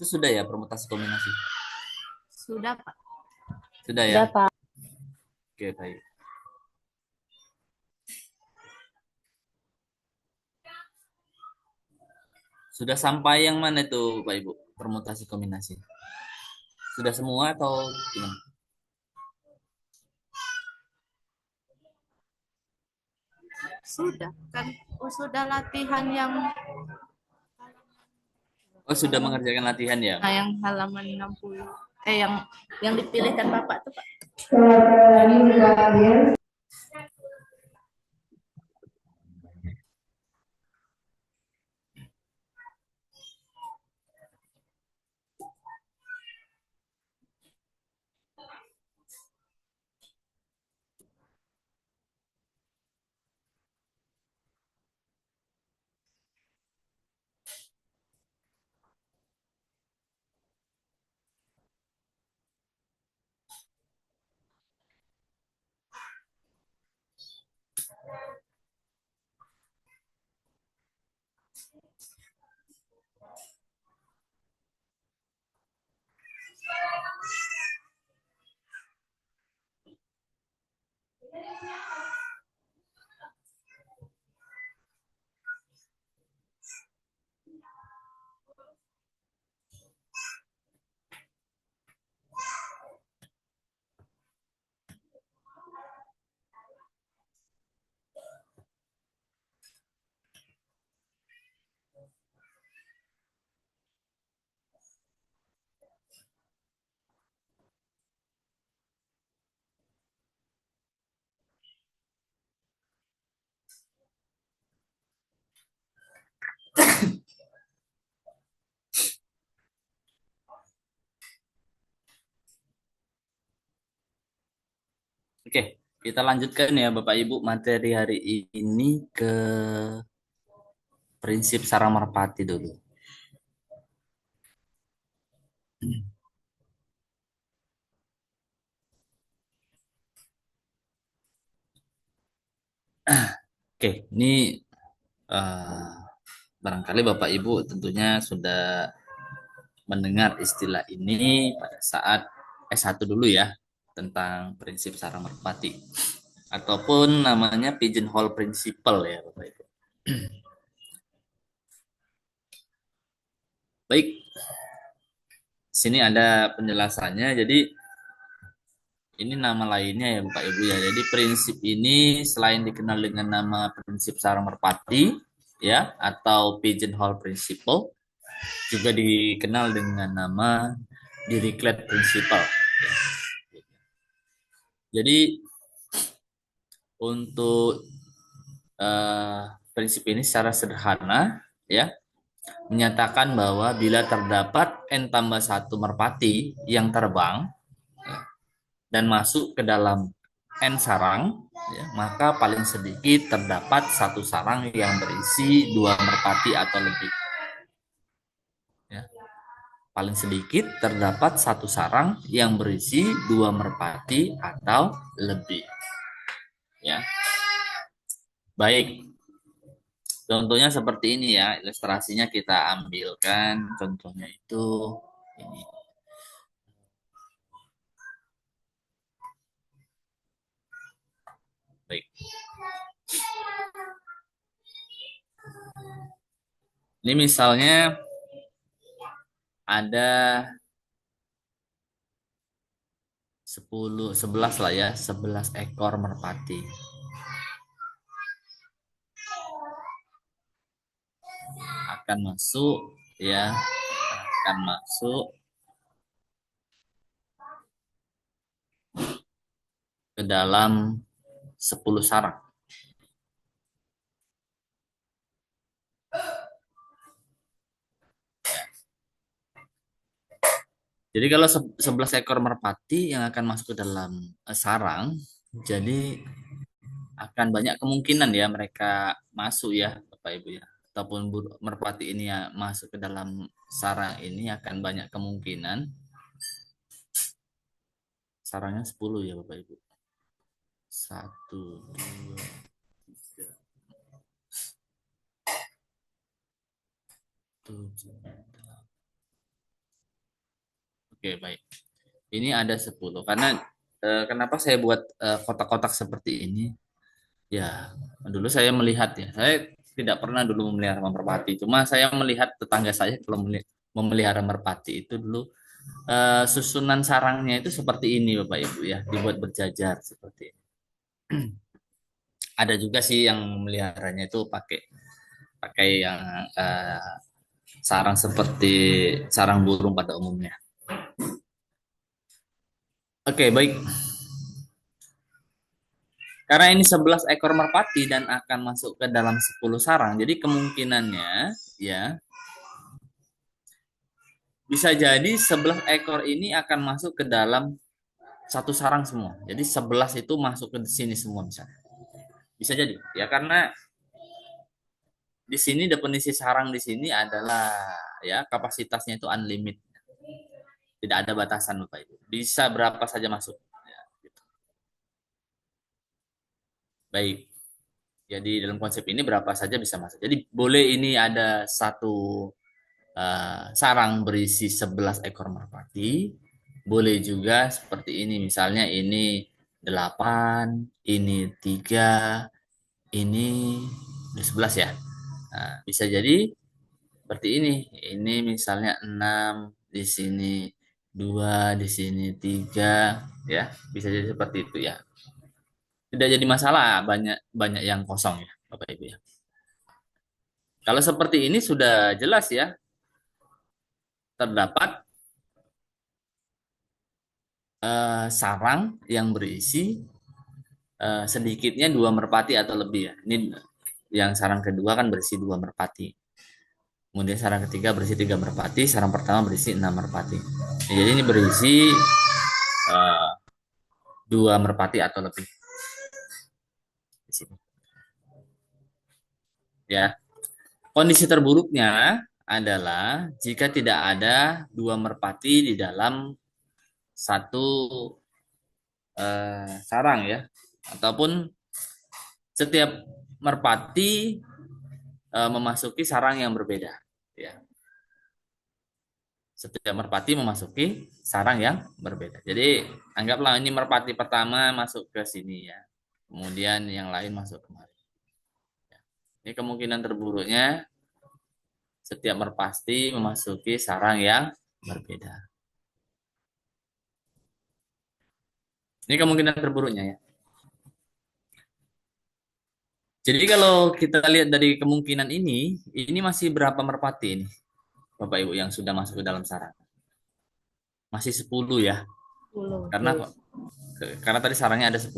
Itu sudah ya permutasi kombinasi. Sudah, Pak. Sudah ya. Sudah, Pak. Oke, baik. Sudah sampai yang mana itu, Pak Ibu? Permutasi kombinasi. Sudah semua atau gimana? Sudah kan. Oh, sudah latihan yang Oh, sudah mengerjakan latihan ya? yang halaman 60. Yang dipilihkan Bapak tuh, Pak. Oke, kita lanjutkan ya Bapak Ibu materi hari ini ke prinsip sarang merpati dulu. Oke, ini eh, barangkali Bapak Ibu tentunya sudah mendengar istilah ini pada saat S1 dulu ya, tentang prinsip sarang merpati. Ataupun namanya pigeonhole principle ya Bapak Ibu. Baik, sini ada penjelasannya. Jadi ini nama lainnya ya Bapak Ibu ya. Jadi prinsip ini selain dikenal dengan nama prinsip sarang merpati ya atau pigeonhole principle, juga dikenal dengan nama Dirichlet principle. Jadi untuk prinsip ini secara sederhana ya menyatakan bahwa bila terdapat n tambah satu merpati yang terbang dan masuk ke dalam n sarang, ya, maka paling sedikit terdapat satu sarang yang berisi dua merpati atau lebih. Ya. Paling sedikit terdapat satu sarang yang berisi dua merpati atau lebih. Ya, baik. Contohnya seperti ini ya, ilustrasinya kita ambilkan. Contohnya itu ini. Baik. Ini misalnya ada 11 lah ya, 11 ekor merpati. Akan masuk ya, akan masuk ke dalam 10 sarang. Jadi kalau 11 ekor merpati yang akan masuk ke dalam sarang, jadi akan banyak kemungkinan ya mereka masuk ya Bapak Ibu ya. Ataupun merpati ini ya masuk ke dalam sarang ini akan banyak kemungkinan. Sarangnya 10 ya Bapak Ibu. 1, 2, 3, 7, 8. Oke, baik. Ini ada 10. Karena kenapa saya buat kotak-kotak seperti ini? Ya, dulu saya melihat ya. Saya tidak pernah dulu memelihara merpati. Cuma saya melihat tetangga saya kalau memelihara merpati itu dulu susunan sarangnya itu seperti ini Bapak Ibu ya, dibuat berjajar seperti ini. Ada juga sih yang memeliharanya itu pakai pakai yang sarang seperti sarang burung pada umumnya. Oke, baik. Karena ini 11 ekor merpati dan akan masuk ke dalam 10 sarang, jadi kemungkinannya ya bisa jadi 11 ekor ini akan masuk ke dalam satu sarang semua. Jadi 11 itu masuk ke sini semua misalnya. Bisa jadi ya karena di sini definisi sarang di sini adalah ya kapasitasnya itu unlimited. Tidak ada batasan Bapak Ibu. Bisa berapa saja masuk. Ya, gitu. Baik. Jadi dalam konsep ini berapa saja bisa masuk. Jadi boleh ini ada satu sarang berisi 11 ekor merpati. Boleh juga seperti ini. Misalnya ini 8, ini 3, ini 11 ya. Nah, bisa jadi seperti ini. Ini misalnya 6, di sini 2, di sini 3, ya. Bisa jadi seperti itu ya. Tidak jadi masalah banyak banyak yang kosong ya, Bapak Ibu ya. Kalau seperti ini sudah jelas ya, terdapat sarang yang berisi sedikitnya 2 merpati atau lebih ya. Ini yang sarang kedua kan berisi 2 merpati. Kemudian sarang ketiga berisi 3 merpati, sarang pertama berisi 6 merpati. Ya, jadi ini berisi uh, 2 merpati atau lebih di sini. Ya, kondisi terburuknya adalah jika tidak ada 2 merpati di dalam satu sarang ya, ataupun setiap merpati memasuki sarang yang berbeda. Ya, setiap merpati memasuki sarang yang berbeda. Jadi anggaplah ini merpati pertama masuk ke sini ya, kemudian yang lain masuk kemari. Ini kemungkinan terburuknya setiap merpati memasuki sarang yang berbeda. Ini kemungkinan terburuknya ya. Jadi kalau kita lihat dari kemungkinan ini masih berapa merpati ini, Bapak Ibu yang sudah masuk ke dalam sarang? Masih 10 ya. 10. Karena tadi sarangnya ada 10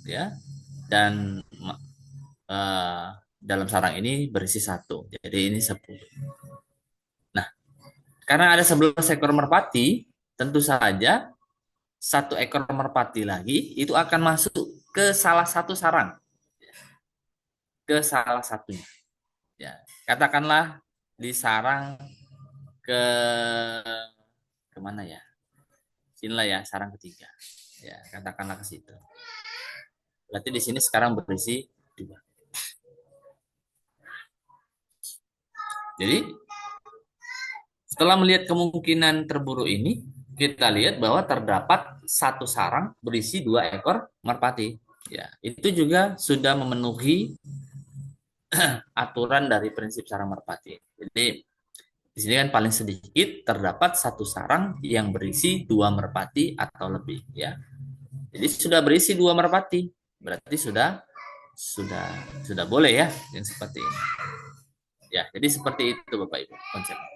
ya, dan uh, dalam sarang ini berisi 1. Jadi ini 10. Nah, karena ada 11 ekor merpati, tentu saja 1 ekor merpati lagi itu akan masuk ke salah satu sarang, ke salah satunya. Ya, katakanlah di sarang ke kemana ya? Sinilah ya sarang ketiga. Ya, katakanlah ke situ. Berarti di sini sekarang berisi 2. Jadi setelah melihat kemungkinan terburuk ini, kita lihat bahwa terdapat satu sarang berisi 2 ekor merpati. Ya, itu juga sudah memenuhi aturan dari prinsip sarang merpati. Jadi di sini kan paling sedikit terdapat satu sarang yang berisi 2 merpati atau lebih. Ya, jadi sudah berisi 2 merpati, berarti sudah boleh ya yang seperti ini. Ya, jadi seperti itu Bapak Ibu konsepnya.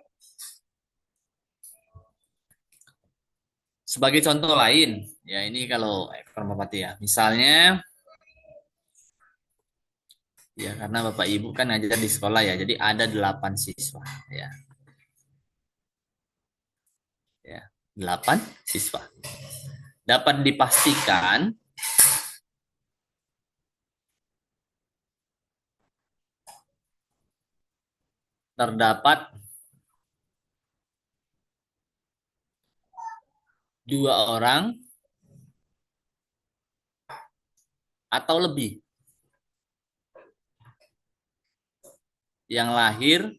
Sebagai contoh lain, ya ini kalau ekor merpati ya. Misalnya, ya karena Bapak Ibu kan ngajar di sekolah ya, jadi ada 8 siswa ya. Ya, 8 siswa. Dapat dipastikan terdapat 2 orang atau lebih yang lahir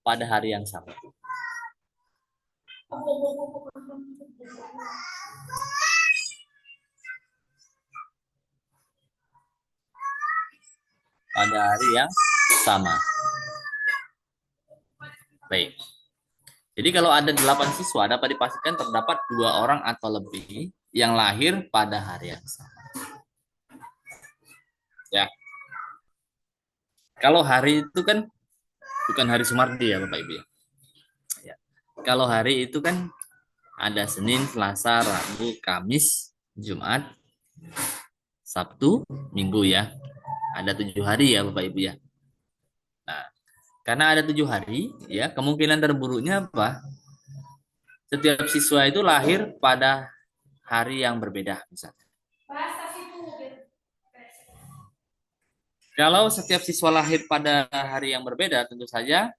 pada hari yang sama. pada hari yang sama. Baik. Jadi kalau ada 8 siswa, dapat dipastikan terdapat 2 orang atau lebih yang lahir pada hari yang sama. Ya, kalau hari itu kan bukan hari Sumardi ya Bapak Ibu ya. Ya. Kalau hari itu kan ada Senin, Selasa, Rabu, Kamis, Jumat, Sabtu, Minggu ya. Ada 7 hari ya Bapak Ibu ya. Nah, karena ada 7 hari ya, kemungkinan terburuknya apa? Setiap siswa itu lahir pada hari yang berbeda misalnya. Kalau setiap siswa lahir pada hari yang berbeda, tentu saja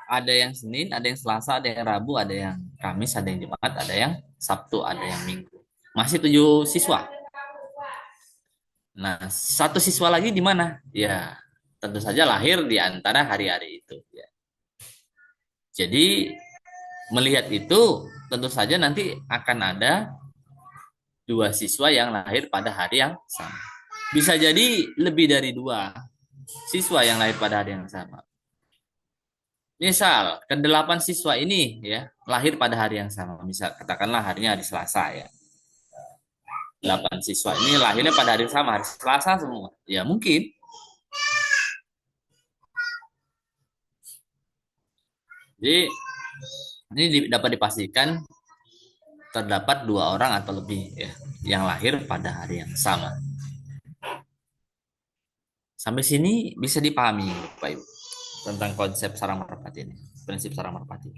ada yang Senin, ada yang Selasa, ada yang Rabu, ada yang Kamis, ada yang Jumat, ada yang Sabtu, ada yang Minggu. Masih 7 siswa. Nah, satu siswa lagi di mana? Ya, tentu saja lahir di antara hari-hari itu. Ya. Jadi, melihat itu, tentu saja nanti akan ada 2 siswa yang lahir pada hari yang sama. Bisa jadi lebih dari 2 siswa yang lahir pada hari yang sama. Misal, ke-8 siswa ini ya lahir pada hari yang sama. Misal, katakanlah harinya hari Selasa ya. 8 siswa ini lahirnya pada hari yang sama, hari Selasa semua. Ya mungkin. Jadi, ini dapat dipastikan terdapat 2 orang atau lebih ya yang lahir pada hari yang sama. Sampai sini bisa dipahami, Bapak Ibu, tentang konsep sarang merpati ini, prinsip sarang merpati.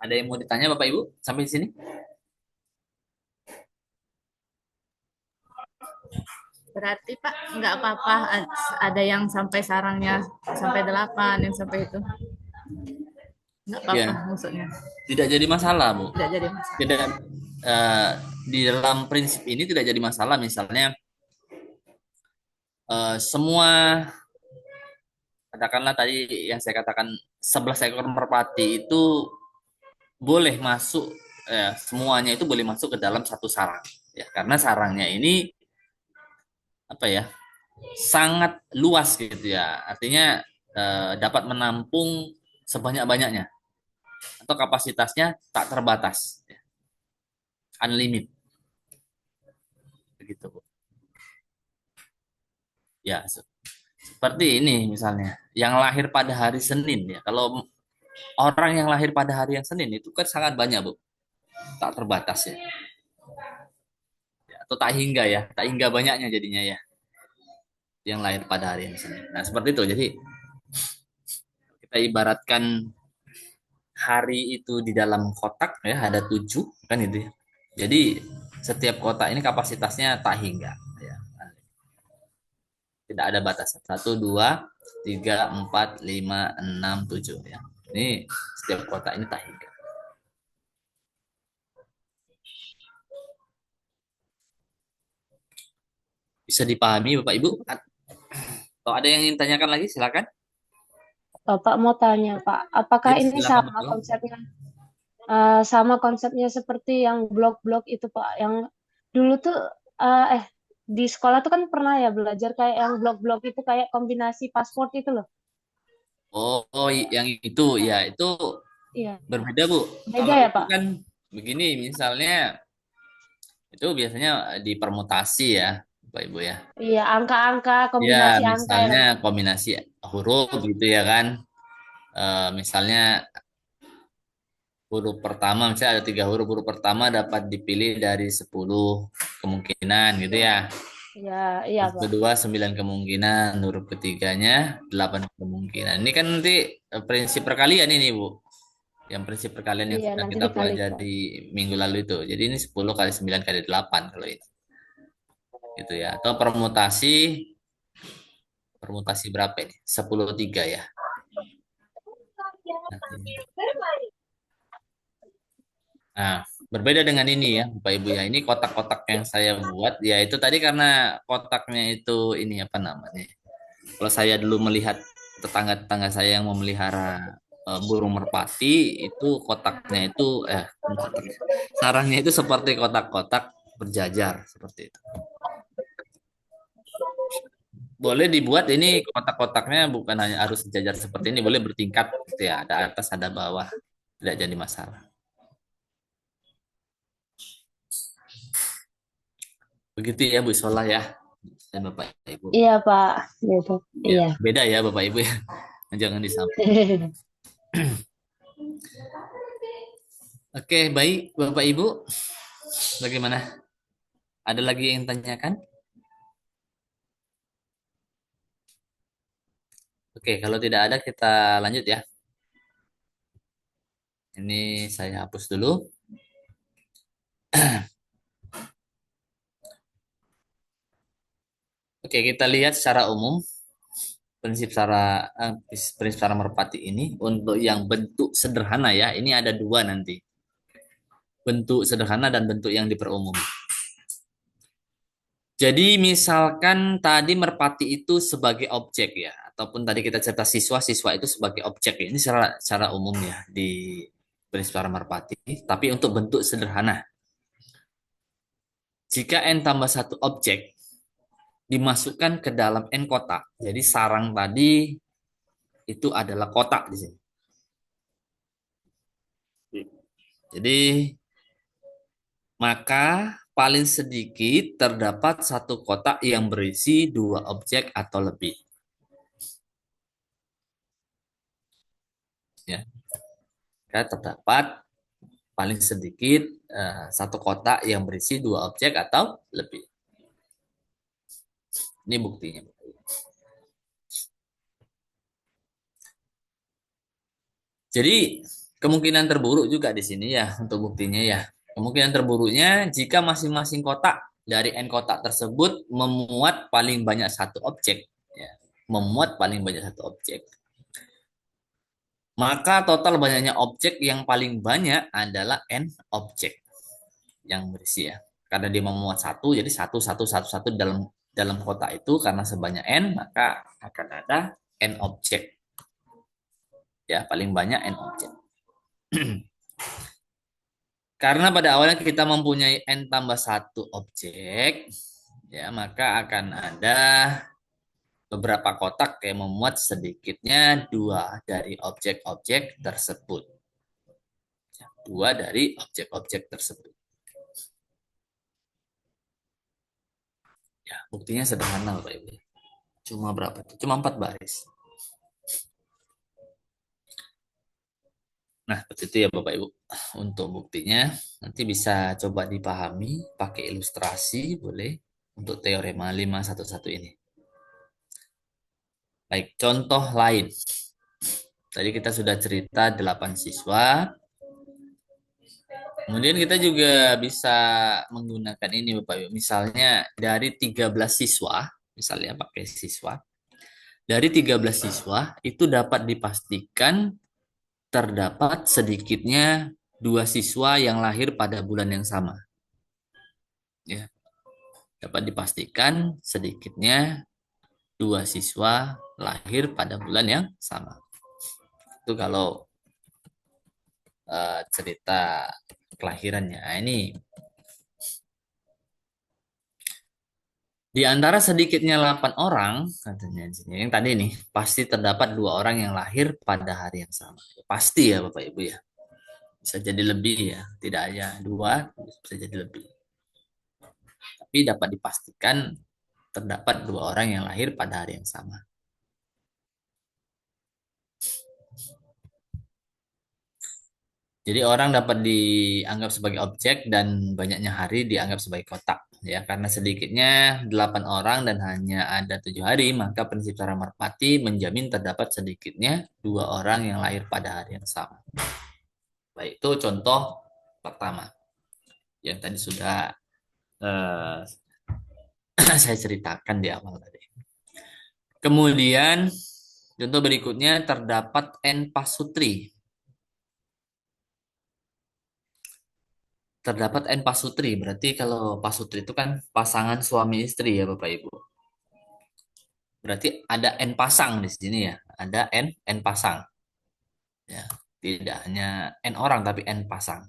Ada yang mau ditanya Bapak Ibu sampai sini? Berarti Pak nggak apa-apa ada yang sampai sarangnya sampai 8, yang sampai itu. Nggak apa-apa Ya, maksudnya. tidak jadi masalah, Bu. Tidak jadi masalah. Tidak eh, di dalam prinsip ini tidak jadi masalah misalnya semua katakanlah tadi yang saya katakan 11 ekor merpati itu boleh masuk semuanya itu boleh masuk ke dalam satu sarang ya karena sarangnya ini apa ya sangat luas gitu ya artinya dapat menampung sebanyak-banyaknya atau kapasitasnya tak terbatas ya. Unlimited begitu Bu. Ya seperti ini misalnya yang lahir pada hari Senin ya kalau orang yang lahir pada hari yang Senin itu kan sangat banyak Bu tak terbatas ya. Atau tak hingga banyaknya jadinya ya yang lahir pada hari yang Senin. Nah seperti itu. Jadi kita ibaratkan hari itu di dalam kotak ya ada 7 kan itu ya. Jadi setiap kotak ini kapasitasnya tak hingga ya. Tidak ada batasan. 1, 2, 3, 4, 5, 6, 7 ya. Ini setiap kotak ini tak hingga. Bisa dipahami Bapak Ibu? Atau ada yang ingin tanyakan lagi silakan. Bapak mau tanya, Pak, apakah Ya, ini silakan sama Bapak. konsepnya? Sama konsepnya seperti yang blok-blok itu, Pak. Yang dulu tuh, di sekolah tuh kan pernah ya belajar kayak yang blok-blok itu kayak kombinasi paspor itu loh. Oh, yang itu ya itu Iya, berbeda Bu. beda Kalau ya, itu Pak? kan begini misalnya itu biasanya dipermutasi ya, Bapak Ibu ya. Iya, angka-angka, Ya, kombinasi angka ya. misalnya kombinasi huruf gitu ya kan. Misalnya huruf pertama, misalnya ada 3 huruf, huruf pertama dapat dipilih dari 10 kemungkinan gitu ya. Iya, iya, Huruf Pak. kedua 9 kemungkinan, huruf ketiganya 8 kemungkinan. Ini kan nanti prinsip perkalian ini Bu. Yang prinsip perkalian yang Iya, sudah nanti kita dikalikan. pelajari minggu lalu itu. Jadi ini 10 kali 9 kali 8 kalau ini. Gitu ya. Atau permutasi permutasi berapa ini? 10 3 ya. Nah, Berbeda dengan ini ya, Bapak Ibu ya. Ini kotak-kotak yang saya buat, ya itu tadi karena kotaknya itu ini apa namanya? Kalau saya dulu melihat tetangga-tetangga saya yang memelihara burung merpati, itu kotaknya itu sarangnya itu seperti kotak-kotak berjajar seperti itu. Boleh dibuat ini kotak-kotaknya bukan hanya harus sejajar seperti ini, boleh bertingkat gitu ya, ada atas ada bawah, tidak jadi masalah. Begitu ya Bu Solah ya dan Bapak Ibu. Iya, Pak. Gitu. Ya, Iya. beda ya Bapak Ibu ya. Jangan disamakan. Oke, baik Bapak Ibu. Bagaimana? Ada lagi yang tanyakan? Oke, kalau tidak ada kita lanjut ya. Ini saya hapus dulu. Oke, kita lihat secara umum prinsip cara merpati ini untuk yang bentuk sederhana ya. Ini ada dua nanti. Bentuk sederhana dan bentuk yang diperumum. Jadi misalkan tadi merpati itu sebagai objek ya, ataupun tadi kita cerita siswa, siswa itu sebagai objek ya. Ini secara umum ya di prinsip cara merpati. Tapi untuk bentuk sederhana, jika n tambah satu objek dimasukkan ke dalam n kotak, jadi sarang tadi itu adalah kotak di sini. Jadi maka paling sedikit terdapat satu kotak yang berisi dua objek atau lebih. Ya, terdapat paling sedikit satu kotak yang berisi dua objek atau lebih. Ini buktinya. Jadi kemungkinan terburuk juga di sini ya untuk buktinya ya. Kemungkinan terburuknya jika masing-masing kotak dari n kotak tersebut memuat paling banyak satu objek, ya, memuat paling banyak satu objek. Maka total banyaknya objek yang paling banyak adalah n objek yang berisi ya. Karena dia memuat satu, jadi satu satu satu satu dalam kotak itu karena sebanyak n maka akan ada n objek. Ya, paling banyak n objek. Karena pada awalnya kita mempunyai n tambah satu objek, ya maka akan ada beberapa kotak yang memuat sedikitnya dua dari objek-objek tersebut. Dua dari objek-objek tersebut. Ya, buktinya sederhana Bapak Ibu. Cuma berapa? Cuma 4 baris. Nah, seperti itu ya Bapak Ibu. Untuk buktinya nanti bisa coba dipahami pakai ilustrasi boleh untuk teorema 511 ini. Baik, contoh lain. Tadi kita sudah cerita 8 siswa. Kemudian kita juga bisa menggunakan ini Bapak Ibu. Misalnya dari 13 siswa, misalnya pakai siswa. Dari 13 siswa itu dapat dipastikan terdapat sedikitnya 2 siswa yang lahir pada bulan yang sama. Ya. Dapat dipastikan sedikitnya 2 siswa lahir pada bulan yang sama. Itu kalau cerita kelahirannya. Nah, ini di antara sedikitnya 8 orang, katanya yang tadi nih, pasti terdapat 2 orang yang lahir pada hari yang sama. Pasti ya Bapak Ibu ya. Bisa jadi lebih ya, tidak hanya 2, bisa jadi lebih. Tapi dapat dipastikan terdapat 2 orang yang lahir pada hari yang sama. Jadi orang dapat dianggap sebagai objek dan banyaknya hari dianggap sebagai kotak. Ya, karena sedikitnya 8 orang dan hanya ada 7 hari, maka prinsip cara merpati menjamin terdapat sedikitnya 2 orang yang lahir pada hari yang sama. Baik, itu contoh pertama. Yang tadi sudah saya ceritakan di awal tadi. Kemudian, contoh berikutnya terdapat n pasutri. terdapat n pasutri. Berarti kalau pasutri itu kan pasangan suami istri ya Bapak Ibu. Berarti ada n pasang di sini ya. Ada n pasang. Ya, tidak hanya n orang tapi n pasang.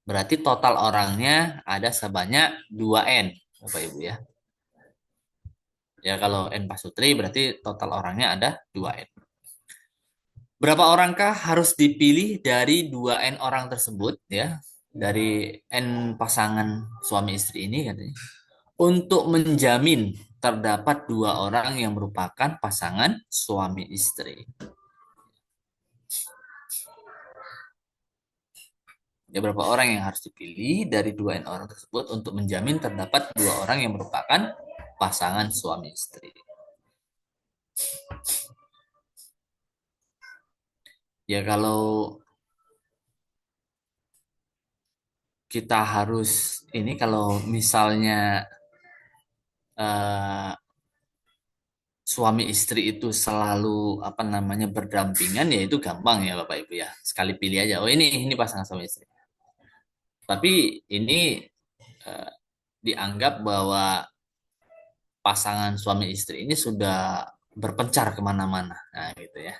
Berarti total orangnya ada sebanyak 2n Bapak Ibu ya. Ya kalau n pasutri berarti total orangnya ada 2n. Berapa orangkah harus dipilih dari 2n orang tersebut ya? Dari n pasangan suami istri ini katanya. Untuk menjamin terdapat 2 orang yang merupakan pasangan suami istri. Ya, berapa orang yang harus dipilih dari 2n orang tersebut untuk menjamin terdapat 2 orang yang merupakan pasangan suami istri. Ya kalau kita harus ini kalau misalnya eh, suami istri itu selalu apa namanya berdampingan ya itu gampang ya Bapak Ibu ya. Sekali pilih aja. Oh ini pasangan suami istri. Tapi ini eh, dianggap bahwa pasangan suami istri ini sudah berpencar kemana-mana. Nah gitu ya.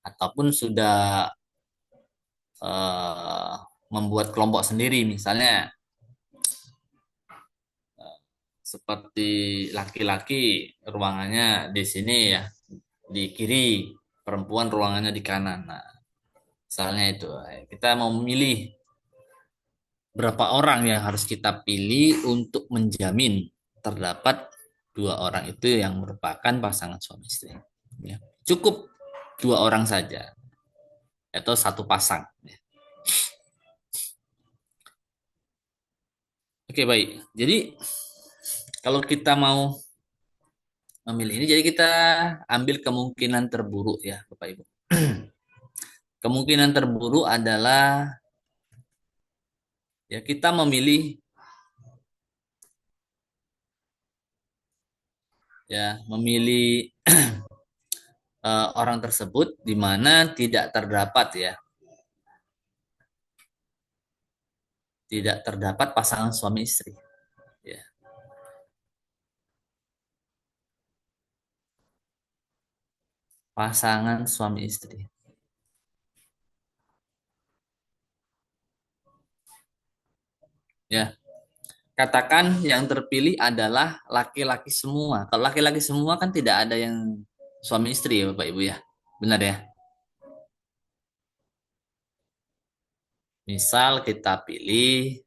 Ataupun sudah eh, membuat kelompok sendiri misalnya seperti laki-laki ruangannya di sini ya di kiri, perempuan ruangannya di kanan. Nah, misalnya itu kita mau memilih berapa orang yang harus kita pilih untuk menjamin terdapat 2 orang itu yang merupakan pasangan suami istri. Ya. Cukup 2 orang saja atau satu pasang. Ya. Oke baik. Jadi kalau kita mau memilih ini, jadi kita ambil kemungkinan terburuk ya Bapak Ibu. Kemungkinan terburuk adalah ya kita memilih orang tersebut di mana tidak terdapat tidak terdapat pasangan suami istri ya. Pasangan suami istri ya. Katakan yang terpilih adalah laki-laki semua. Kalau laki-laki semua kan tidak ada yang suami istri ya Bapak Ibu ya. Benar ya? Misal kita pilih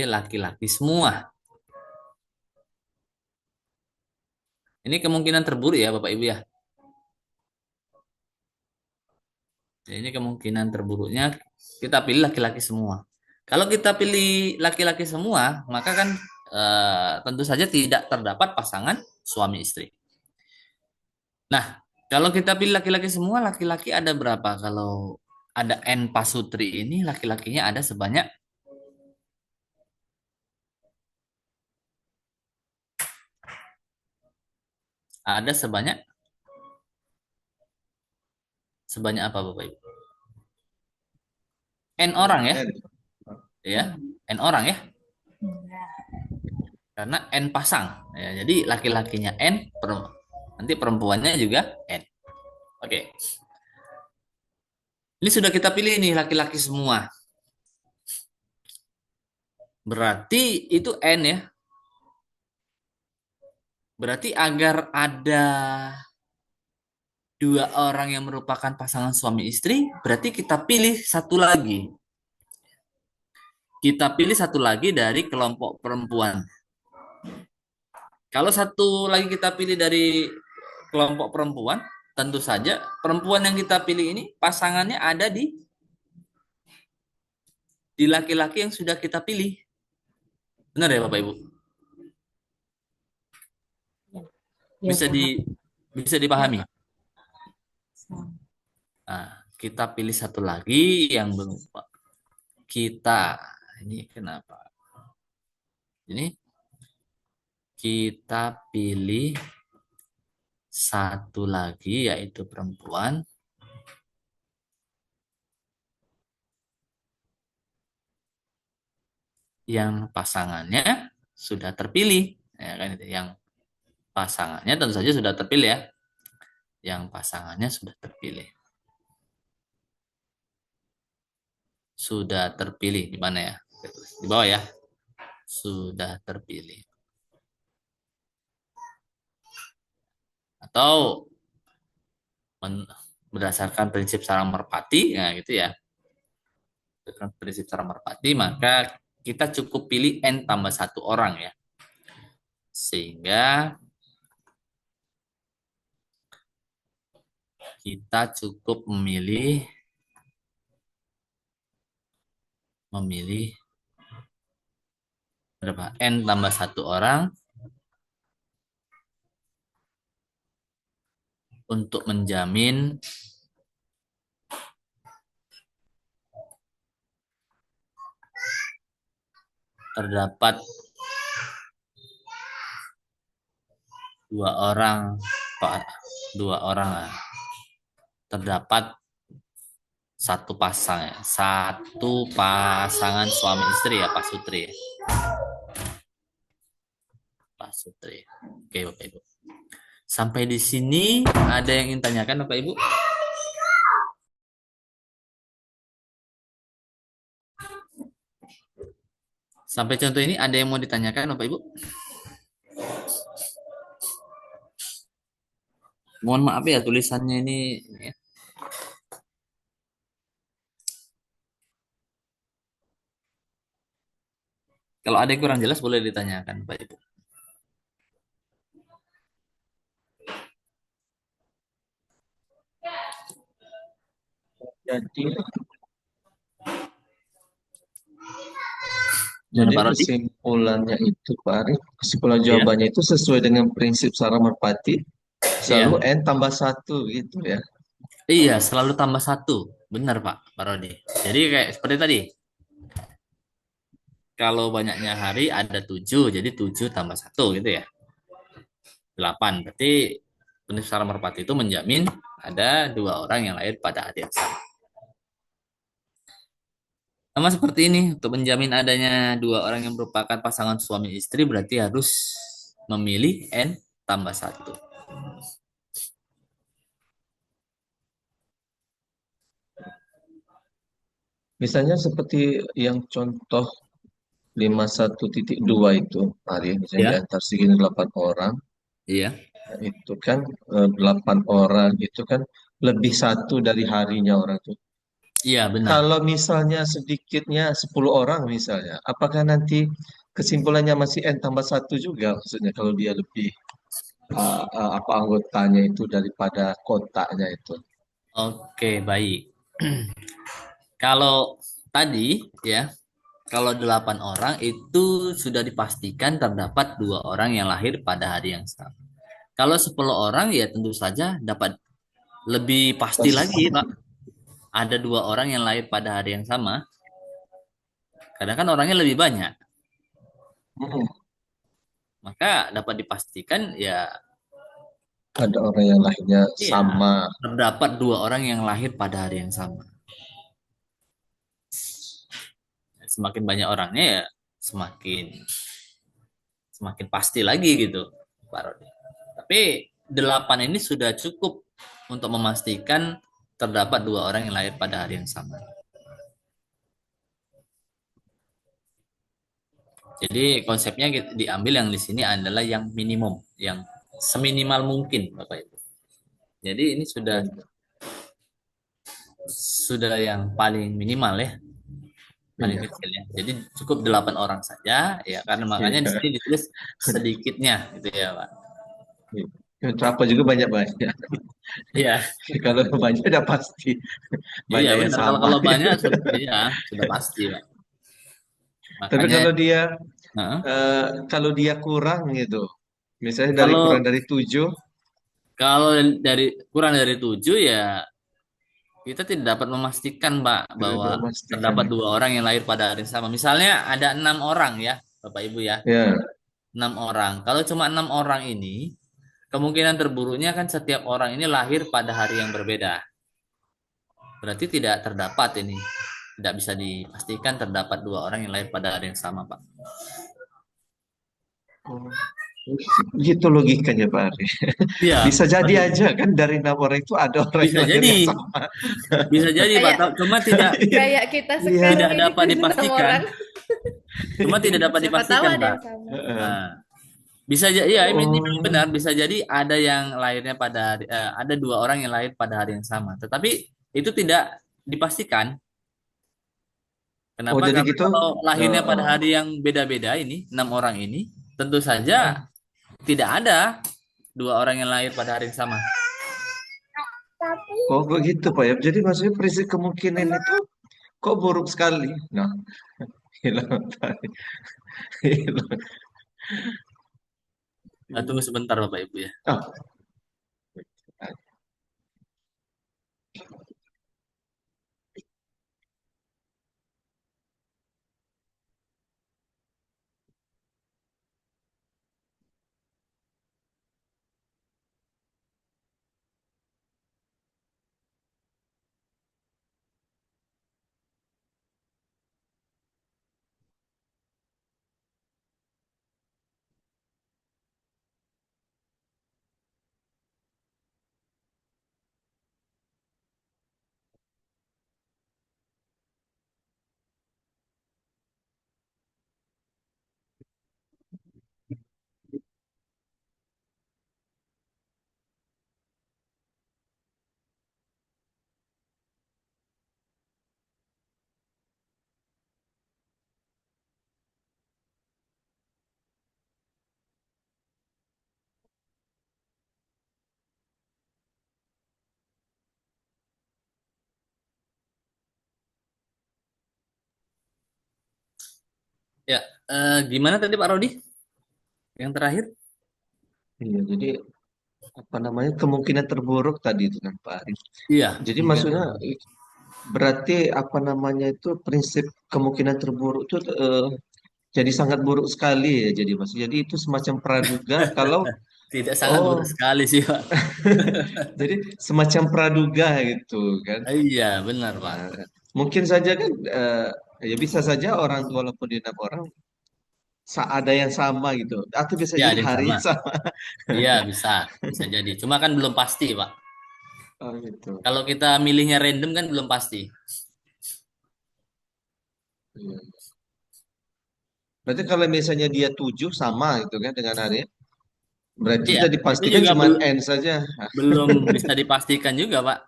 laki-laki semua. Ini kemungkinan terburuk ya Bapak Ibu ya. Ini kemungkinan terburuknya kita pilih laki-laki semua. Kalau kita pilih laki-laki semua, maka kan tentu saja tidak terdapat pasangan suami istri. Nah, kalau kita pilih laki-laki semua, laki-laki ada berapa? Kalau ada N pasutri ini, laki-lakinya ada sebanyak sebanyak apa Bapak Ibu? N orang ya, ya, N orang ya, karena N pasang. Ya, jadi laki-lakinya N, nanti perempuannya juga N. Oke. Ini sudah kita pilih nih laki-laki semua. Berarti itu N ya. Berarti agar ada 2 orang yang merupakan pasangan suami istri, berarti kita pilih satu lagi. Kita pilih satu lagi dari kelompok perempuan. Kalau satu lagi kita pilih dari kelompok perempuan, tentu saja perempuan yang kita pilih ini pasangannya ada di laki-laki yang sudah kita pilih. Benar ya Bapak Ibu? Ya, Bisa dipahami. Nah, kita pilih satu lagi yang belum kita ini kenapa? Ini kita pilih satu lagi yaitu perempuan yang pasangannya sudah terpilih. Ya kan itu. Yang pasangannya tentu saja sudah terpilih ya. Yang pasangannya sudah terpilih. Sudah terpilih di mana ya? Di bawah ya. Sudah terpilih. Atau berdasarkan prinsip sarang merpati, ya gitu ya. Berdasarkan prinsip sarang merpati, maka kita cukup pilih N tambah satu orang ya. Sehingga kita cukup memilih berapa? N tambah satu orang untuk menjamin terdapat dua orang terdapat satu pasangan suami istri ya Pak Sutri. Pak Sutri. Oke Bapak Ibu. Sampai di sini ada yang ingin tanyakan Bapak Ibu? Sampai contoh ini ada yang mau ditanyakan Bapak Ibu? Mohon maaf ya tulisannya ini ya. Kalau ada yang kurang jelas boleh ditanyakan Bapak Ibu. Jadi, Pak Rodi? kesimpulannya itu, Pak Arif, kesimpulan jawabannya itu sesuai dengan prinsip sarang merpati, selalu Iya. N tambah satu gitu ya. Iya, selalu tambah satu. Benar Pak Rodi. Jadi kayak seperti tadi. Kalau banyaknya hari ada 7, jadi 7 tambah 1 gitu ya. 8. Berarti prinsip sarang merpati itu menjamin ada dua orang yang lahir pada hari yang sama. Sama seperti ini, untuk menjamin adanya dua orang yang merupakan pasangan suami istri berarti harus memilih N tambah 1. Misalnya seperti yang contoh 51.2 itu, Pak Arif, misalnya di Ya, antar segini 8 orang, iya, itu kan 8 orang itu kan lebih satu dari harinya orang itu. iya benar. Kalau misalnya sedikitnya 10 orang misalnya, apakah nanti kesimpulannya masih N tambah satu juga maksudnya kalau dia lebih apa anggotanya itu daripada kotaknya itu. Oke, baik. Kalau tadi ya, kalau 8 orang itu sudah dipastikan terdapat dua orang yang lahir pada hari yang sama. Kalau 10 orang ya tentu saja dapat lebih pasti Pas- lagi, Pak. Ada dua orang yang lahir pada hari yang sama. Kadang kan orangnya lebih banyak. Mm, Maka dapat dipastikan ya, ada orang yang lahirnya iya, sama. terdapat dua orang yang lahir pada hari yang sama. Semakin banyak orangnya ya semakin semakin pasti lagi gitu, Pak Rodi. Tapi 8 ini sudah cukup untuk memastikan terdapat dua orang yang lahir pada hari yang sama. Jadi konsepnya diambil yang di sini adalah yang minimum, yang seminimal mungkin, Bapak Ibu. Jadi ini sudah yang paling minimal ya, paling Iya. kecil ya. Jadi cukup 8 orang saja ya, karena makanya di Iya. sini ditulis sedikitnya gitu ya, Pak. Iya. Apa juga banyak-banyak. Iya, Kalau banyak udah pasti iya banyak yang benar. Kalau sama. kalau banyak sudah pasti, Pak. Tapi Makanya heeh. kalau dia kurang gitu, misalnya kurang Kalau dari 7, kalau dari kurang dari 7 ya kita tidak dapat memastikan, Pak, tidak dapat bahwa memastikan terdapat ya. dua orang yang lahir pada hari yang sama. Misalnya ada 6 orang ya, Bapak Ibu ya. Ya, 6 orang. Kalau cuma 6 orang ini, kemungkinan terburuknya kan setiap orang ini lahir pada hari yang berbeda. Berarti tidak terdapat ini. Tidak bisa dipastikan terdapat 2 orang yang lahir pada hari yang sama, Pak. Oh, gitu logikanya Pak Ari. Iya, Bisa jadi aja kan dari 6 orang itu ada orang bisa yang lahir jadi. yang sama. Bisa jadi, Pak. Kayak Cuma tidak kayak kita Iya. sekarang tidak ini dapat 6 dipastikan. orang. Cuma tidak dapat Siapa tahu dipastikan, ada Pak. yang sama. Heeh. Nah, bisa jadi ya ini Oh, benar bisa jadi ada yang lahirnya ada 2 orang yang lahir pada hari yang sama. Tetapi itu tidak dipastikan. oh Kenapa? jadi Karena gitu. kalau lahirnya pada Heeh. hari yang beda-beda ini, 6 orang ini, tentu saja Heeh. tidak ada 2 orang yang lahir pada hari yang sama. Oh begitu Pak ya. Jadi maksudnya prinsip kemungkinan itu kok buruk sekali. Nah, hilang tadi. Hilang. Tunggu sebentar Bapak Ibu ya. Ah, Ya, gimana tadi Pak Rodi? Yang terakhir? iya, jadi apa namanya kemungkinan terburuk tadi itu kan Pak Ari. Iya, Jadi mungkin maksudnya terburuk. berarti apa namanya itu prinsip kemungkinan terburuk itu jadi sangat buruk sekali ya. Jadi maksud jadi itu semacam praduga kalau Tidak sangat oh buruk sekali sih Pak. jadi semacam praduga gitu kan. Iya, benar Pak. Nah, mungkin saja kan ya bisa saja orang walaupun di 6 orang ada yang sama gitu atau bisa Ya, jadi ada yang sama. harinya sama. Iya, bisa. Bisa jadi. Cuma kan belum pasti, Pak. Oh gitu. Kalau kita milihnya random kan belum pasti. Iya. Berarti kalau misalnya dia 7 sama gitu kan dengan harinya, berarti Iya, sudah itu dipastikan juga cuma N saja. belum bisa dipastikan juga, Pak.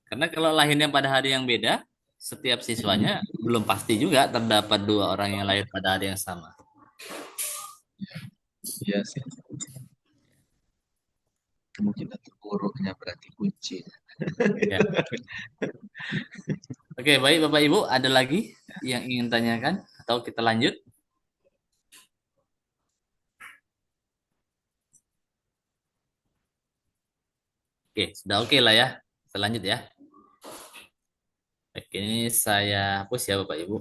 Karena kalau lahirnya pada hari yang beda, setiap siswanya belum pasti juga terdapat 2 orang yang lahir pada hari yang sama. Iya sih. Kemungkinan terburuknya berarti kunci. Ya. Oke, baik Bapak Ibu, ada lagi yang ingin tanyakan atau kita lanjut? Oke, sudah oke lah ya. Kita lanjut ya. Oke, ini saya hapus ya Bapak Ibu.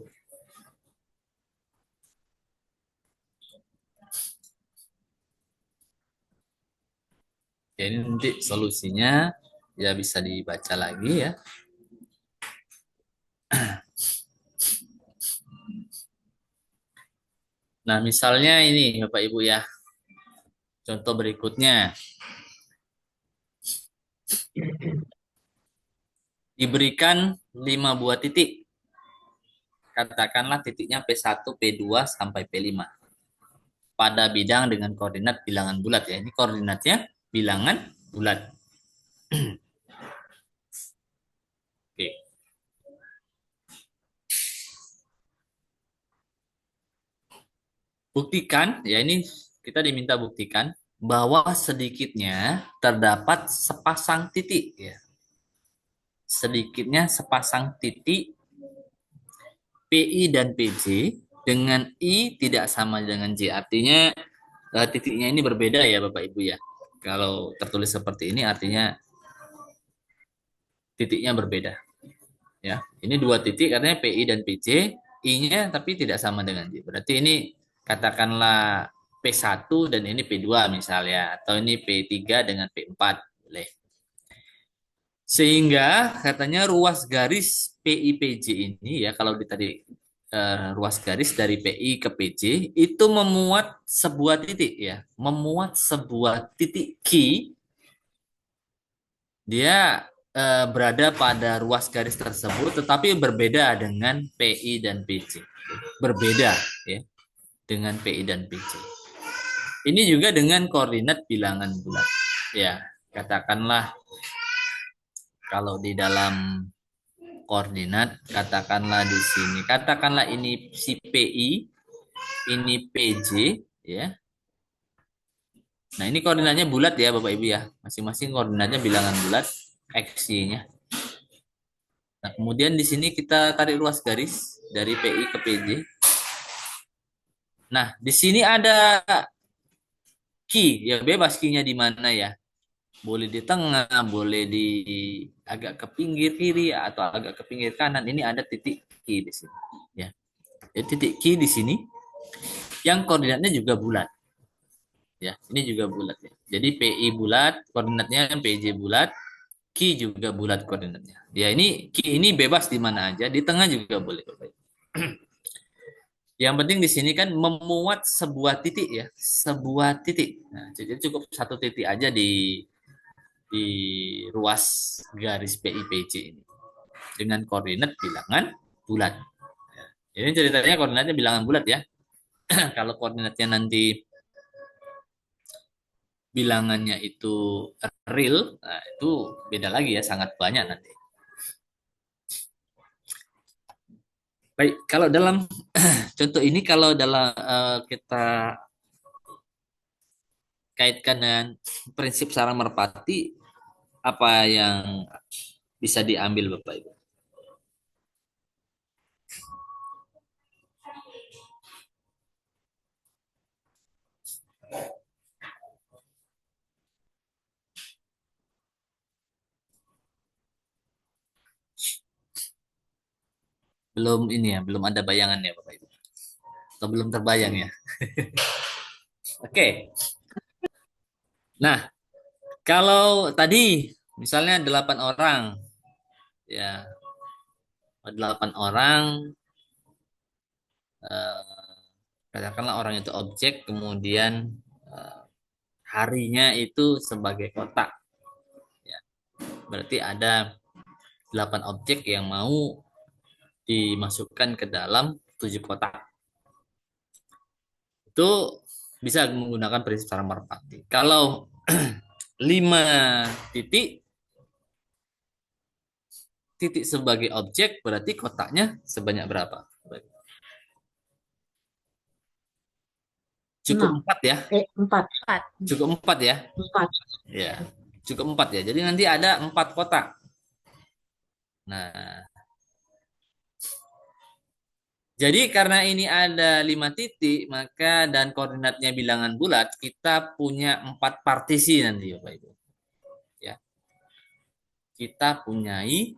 Jadi nanti solusinya ya bisa dibaca lagi ya. Nah, misalnya ini Bapak Ibu ya. Contoh berikutnya. Diberikan 5 buah titik. Katakanlah titiknya P1, P2 sampai P5. Pada bidang dengan koordinat bilangan bulat ya. Ini koordinatnya bilangan bulat. Oke. Buktikan, ya ini kita diminta buktikan bahwa sedikitnya terdapat sepasang titik ya. Sedikitnya sepasang titik PI dan PJ dengan I tidak sama dengan J. Artinya titiknya ini berbeda ya Bapak Ibu ya. Kalau tertulis seperti ini artinya titiknya berbeda. Ya, ini 2 titik artinya PI dan PJ, I-nya tapi tidak sama dengan J. Berarti ini katakanlah P1 dan ini P2 misalnya, atau ini P3 dengan P4 boleh. Sehingga katanya ruas garis PIPJ ini ya, kalau di tadi ruas garis dari PI ke PJ itu memuat sebuah titik ya, memuat sebuah titik key, dia berada pada ruas garis tersebut tetapi berbeda dengan PI dan PJ. Berbeda ya dengan PI dan PJ. Ini juga dengan koordinat bilangan bulat. Ya, katakanlah kalau di dalam koordinat, katakanlah di sini, katakanlah ini si PI, ini PJ, ya. Nah, ini koordinatnya bulat ya, Bapak Ibu ya. Masing-masing koordinatnya bilangan bulat, X-Y-nya. Nah, kemudian di sini kita tarik ruas garis dari PI ke PJ. Nah, di sini ada key, ya bebas key-nya di mana ya. Boleh di tengah, boleh di agak ke pinggir kiri atau agak ke pinggir kanan. Ini ada titik key di sini, ya. Titik key di sini yang koordinatnya juga bulat. Ya, ini juga bulat ya. Jadi PI bulat, koordinatnya PJ bulat, key juga bulat koordinatnya. Ya, ini key ini bebas di mana aja, di tengah juga boleh, Bapak. Yang penting di sini kan memuat sebuah titik ya, sebuah titik. Nah, jadi cukup satu titik aja di ruas garis PIPJ ini dengan koordinat bilangan bulat. Ini ceritanya koordinatnya bilangan bulat ya. Kalau koordinatnya nanti bilangannya itu real, nah itu beda lagi ya, sangat banyak nanti. Baik, kalau dalam contoh ini, kalau dalam kita kaitkan dengan prinsip sarang merpati, apa yang bisa diambil Bapak Ibu? Belum ini ya, belum ada bayangan ya Bapak Ibu. Atau belum terbayang ya. Oke. Nah, kalau tadi misalnya 8 orang, ya 8 orang, eh, katakanlah orang itu objek, kemudian eh, harinya itu sebagai kotak. Ya, berarti ada 8 objek yang mau dimasukkan ke dalam 7 kotak. Itu bisa menggunakan prinsip sarang merpati. Kalau 5 titik, titik sebagai objek, berarti kotaknya sebanyak berapa? Cukup 6. 4 ya? 4. 4. Cukup 4 ya? 4. Ya, cukup 4 ya. Jadi nanti ada 4 kotak. Nah, jadi karena ini ada 5 titik, maka dan koordinatnya bilangan bulat, kita punya 4 partisi nanti Bapak Ibu. Ya. Kita punyai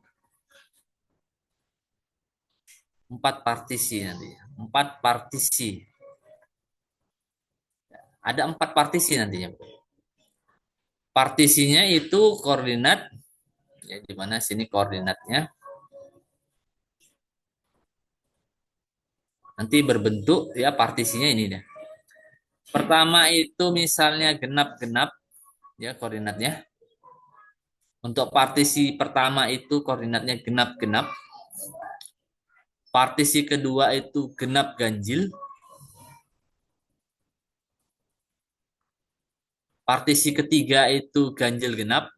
4 partisi nanti. 4 partisi. Ada 4 partisi nantinya. Partisinya itu koordinat, ya di mana sini koordinatnya. Nanti berbentuk ya partisinya ini deh. Pertama itu misalnya genap-genap ya koordinatnya. Untuk partisi pertama itu koordinatnya genap-genap. Partisi kedua itu genap ganjil. Partisi ketiga itu ganjil genap.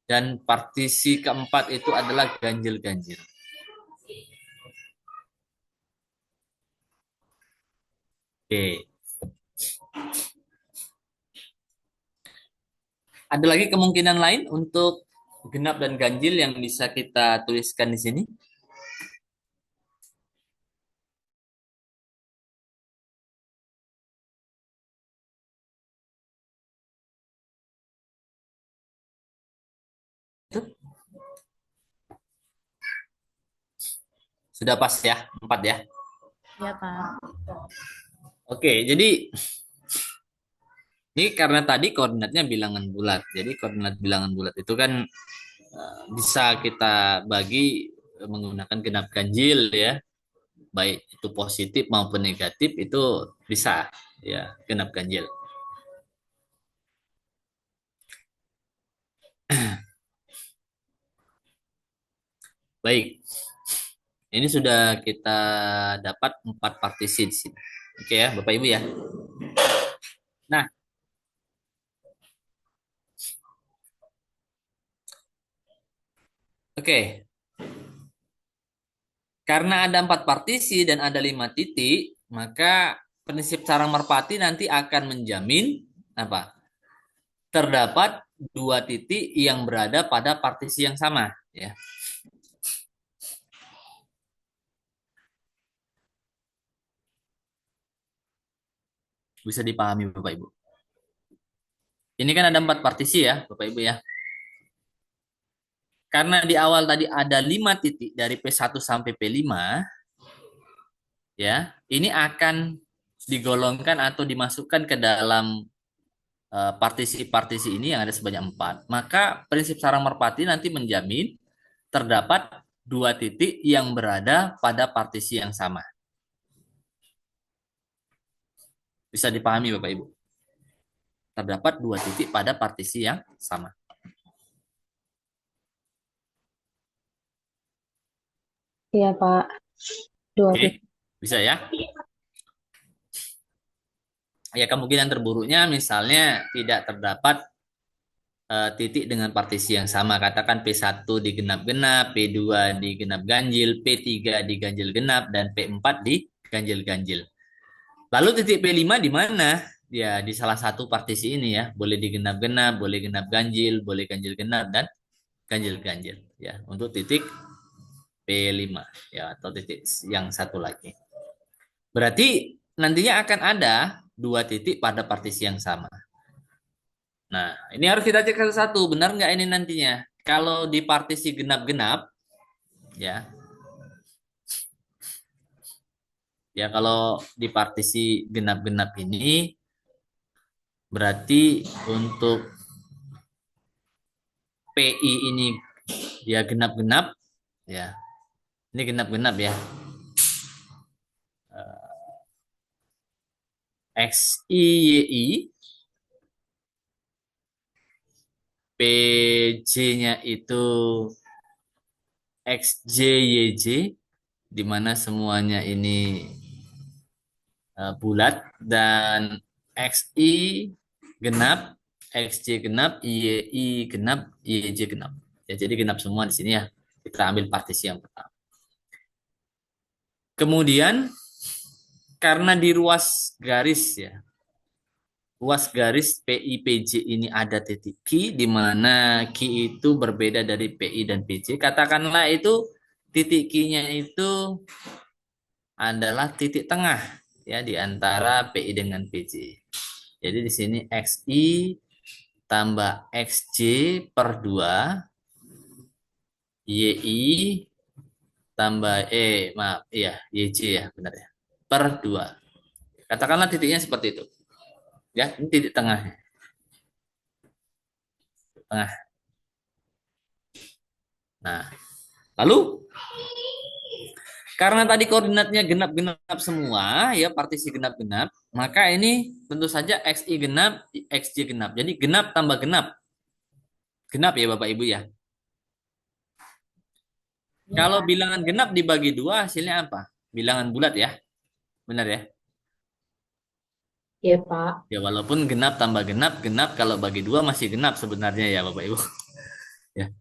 Dan partisi keempat itu adalah ganjil-ganjil. Oke. Ada lagi kemungkinan lain untuk genap dan ganjil yang bisa kita tuliskan di sini? Sudah pas ya, 4 ya. Ya, Pak. Oke, jadi ini karena tadi koordinatnya bilangan bulat. Jadi koordinat bilangan bulat itu kan bisa kita bagi menggunakan genap ganjil ya. Baik itu positif maupun negatif itu bisa ya genap ganjil. Baik, ini sudah kita dapat 4 partisi di sini. Oke ya, Bapak Ibu ya. Nah, oke. Karena ada 4 partisi dan ada 5 titik, maka prinsip sarang merpati nanti akan menjamin apa? Terdapat 2 titik yang berada pada partisi yang sama, ya. Bisa dipahami Bapak Ibu. Ini kan ada 4 partisi ya, Bapak Ibu ya. Karena di awal tadi ada 5 titik dari P1 sampai P5, ya, ini akan digolongkan atau dimasukkan ke dalam partisi-partisi ini yang ada sebanyak 4. Maka prinsip sarang merpati nanti menjamin terdapat 2 titik yang berada pada partisi yang sama. Bisa dipahami Bapak Ibu? Terdapat 2 titik pada partisi yang sama. Iya, Pak. 2 Oke, titik. bisa ya? Ya, kemungkinan terburuknya misalnya tidak terdapat titik dengan partisi yang sama. Katakan P1 digenap-genap, P2 digenap ganjil, P3 diganjil genap, dan P4 diganjil ganjil. Lalu titik P5 di mana? Ya, di salah satu partisi ini ya. Boleh digenap-genap, boleh genap ganjil, boleh ganjil genap, dan ganjil ganjil. Ya, untuk titik P5 ya, atau titik yang satu lagi. Berarti nantinya akan ada 2 titik pada partisi yang sama. Nah, ini harus kita cek satu-satu. Benar nggak ini nantinya? Kalau di partisi genap-genap, ya. Ya, kalau di partisi genap-genap ini, berarti untuk PI ini ya genap-genap, ya. Ini genap-genap ya. XI, YI, PJ-nya itu XJ, YJ, di mana semuanya ini bulat, dan XI genap, XJ genap, YI genap, YJ genap. Ya, jadi genap semua di sini ya. Kita ambil partisi yang pertama. Kemudian karena di ruas garis ya, ruas garis PI PJ ini ada titik Q, di mana Q itu berbeda dari PI dan PJ. Katakanlah itu titik Q-nya itu adalah titik tengah ya di antara PI dengan PJ. Jadi di sini XI tambah XJ per 2, YI tambah maaf iya YJ ya benar ya, per 2. Katakanlah titiknya seperti itu. Ya, ini titik tengahnya. Tengah. Nah, lalu karena tadi koordinatnya genap-genap semua, ya partisi genap-genap, maka ini tentu saja XI genap, XJ genap. Jadi genap tambah genap. Genap ya Bapak Ibu ya. Kalau bilangan genap dibagi 2 hasilnya apa? Bilangan bulat ya. Benar ya? Iya, Pak. Ya walaupun genap tambah genap, genap kalau bagi 2 masih genap sebenarnya ya Bapak Ibu. Ya.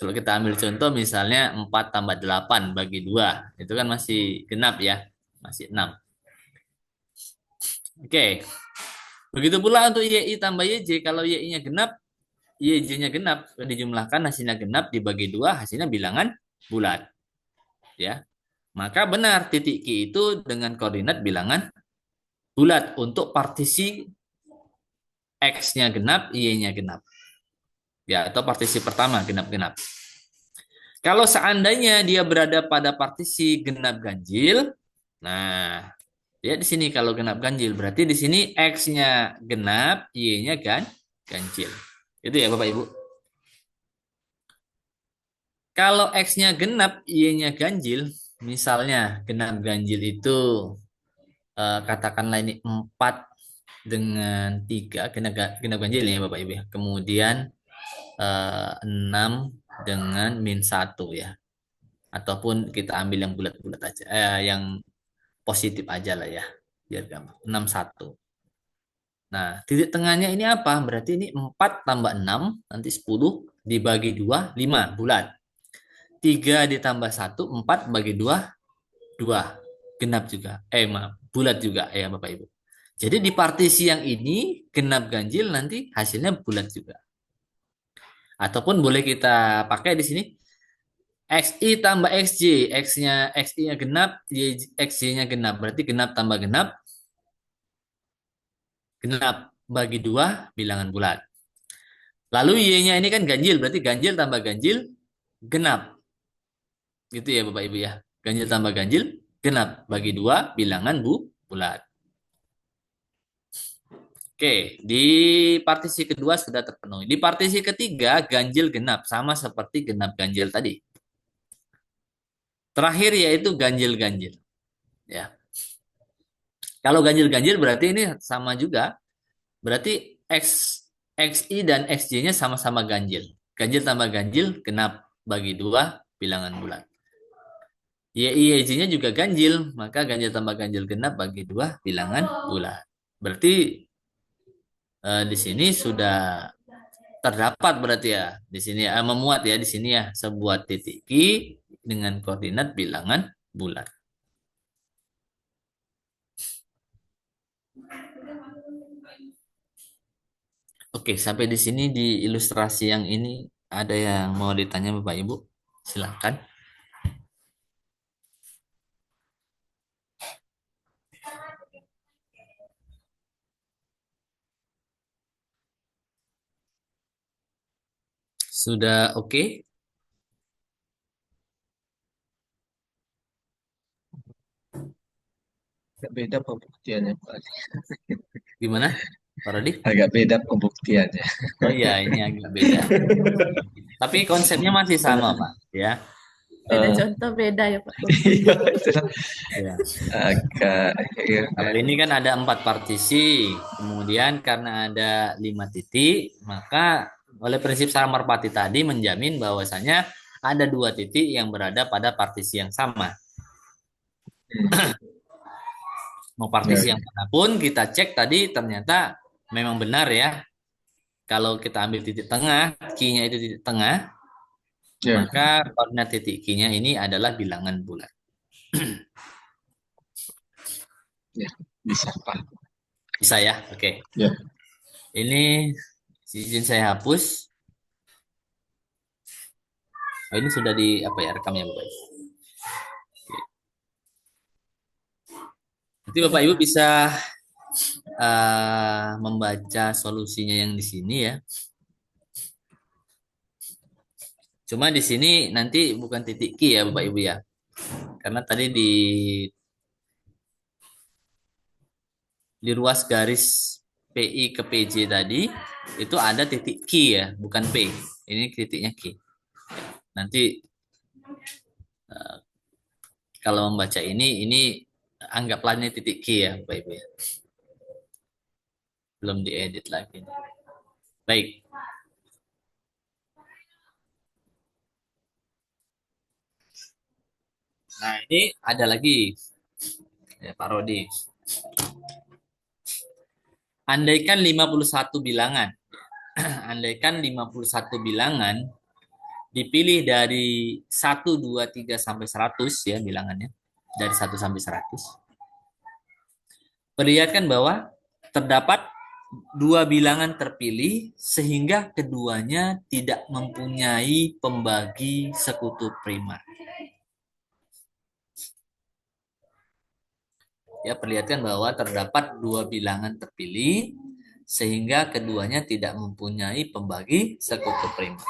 Kalau kita ambil contoh misalnya 4 tambah 8 bagi 2, itu kan masih genap ya. Masih 6. Oke. Begitu pula untuk YI tambah YJ. Kalau YI-nya genap, YJ-nya genap, dijumlahkan hasilnya genap dibagi 2, hasilnya bilangan bulat. Ya. Maka benar titik Q itu dengan koordinat bilangan bulat untuk partisi X-nya genap, Y-nya genap. Ya, atau partisi pertama genap-genap. Kalau seandainya dia berada pada partisi genap ganjil, nah dia di sini kalau genap ganjil berarti di sini X-nya genap, Y-nya kan ganjil. Itu ya Bapak Ibu. Kalau X-nya genap, Y-nya ganjil, misalnya genap ganjil itu katakanlah ini 4 dengan 3 genap ganjil ya Bapak Ibu ya. Kemudian 6 dengan -1 ya. Ataupun kita ambil yang bulat-bulat aja, yang positif aja lah ya. Biar gampang. 61. Nah, titik tengahnya ini apa? Berarti ini 4 tambah 6, nanti 10 dibagi 2, 5 bulat. 3 ditambah 1, 4 bagi 2, 2. Genap juga. Maaf, bulat juga ya Bapak Ibu. Jadi di partisi yang ini genap ganjil nanti hasilnya bulat juga. Ataupun boleh kita pakai di sini XI tambah XJ. X-nya genap, XJ-nya genap. Berarti genap tambah genap, genap bagi 2 bilangan bulat. Lalu Y-nya ini kan ganjil, berarti ganjil tambah ganjil, genap. Gitu ya Bapak Ibu ya. Ganjil tambah ganjil, genap bagi 2 bilangan bulat. Oke, di partisi kedua sudah terpenuhi. Di partisi ketiga, ganjil genap. Sama seperti genap ganjil tadi. Terakhir yaitu ganjil-ganjil. Ya. Kalau ganjil-ganjil berarti ini sama juga. Berarti XI dan XJ-nya sama-sama ganjil. Ganjil tambah ganjil, genap bagi 2 bilangan bulat. YI-YJ-nya juga ganjil, maka ganjil tambah ganjil genap bagi 2 bilangan bulat. Berarti di sini sudah terdapat berarti ya. Di sini memuat ya di sini ya sebuah titik Q dengan koordinat bilangan bulat. Oke, sampai di sini di ilustrasi yang ini ada yang mau ditanya Bapak Ibu? Silakan. Sudah oke? Agak beda pembuktiannya, Pak. Gimana, Pak Rodi? Agak beda pembuktiannya. Oh iya, ini agak beda. Tapi konsepnya masih sama, Pak. Ya. Beda Eh, contoh, beda ya Pak. iya, itulah Ya. agak ya, Kalau ini kan ada 4 partisi, kemudian karena ada 5 titik, maka oleh prinsip sarang merpati tadi menjamin bahwasanya ada 2 titik yang berada pada partisi yang sama. Mau partisi ya, yang manapun kita cek tadi ternyata memang benar ya. Kalau kita ambil titik tengah, Q-nya itu titik tengah, ya, maka koordinat titik Q-nya ini adalah bilangan bulat. ya, bisa Pak. Bisa ya? Oke. Ya. Ini izin saya hapus. Oh, ini sudah di apa ya rekamnya Bapak Ibu. Nanti Bapak Ibu bisa membaca solusinya yang di sini ya. Cuma di sini nanti bukan titik Q ya Bapak Ibu ya. Karena tadi di ruas garis PI ke PJ tadi itu ada titik Q ya, bukan P. Ini titiknya Q. Nanti kalau membaca ini anggaplah ini titik Q ya Bapak Ibu ya. Belum diedit lagi. Baik. Nah, ini ada lagi ya, Pak Rodi. Andaikan 51 bilangan. Andaikan 51 bilangan dipilih dari 1, 2, 3 sampai 100 ya bilangannya. Dari 1 sampai 100. Perlihatkan bahwa terdapat 2 bilangan terpilih sehingga keduanya tidak mempunyai pembagi sekutu prima. Ya, perlihatkan bahwa terdapat 2 bilangan terpilih sehingga keduanya tidak mempunyai pembagi sekutu prima.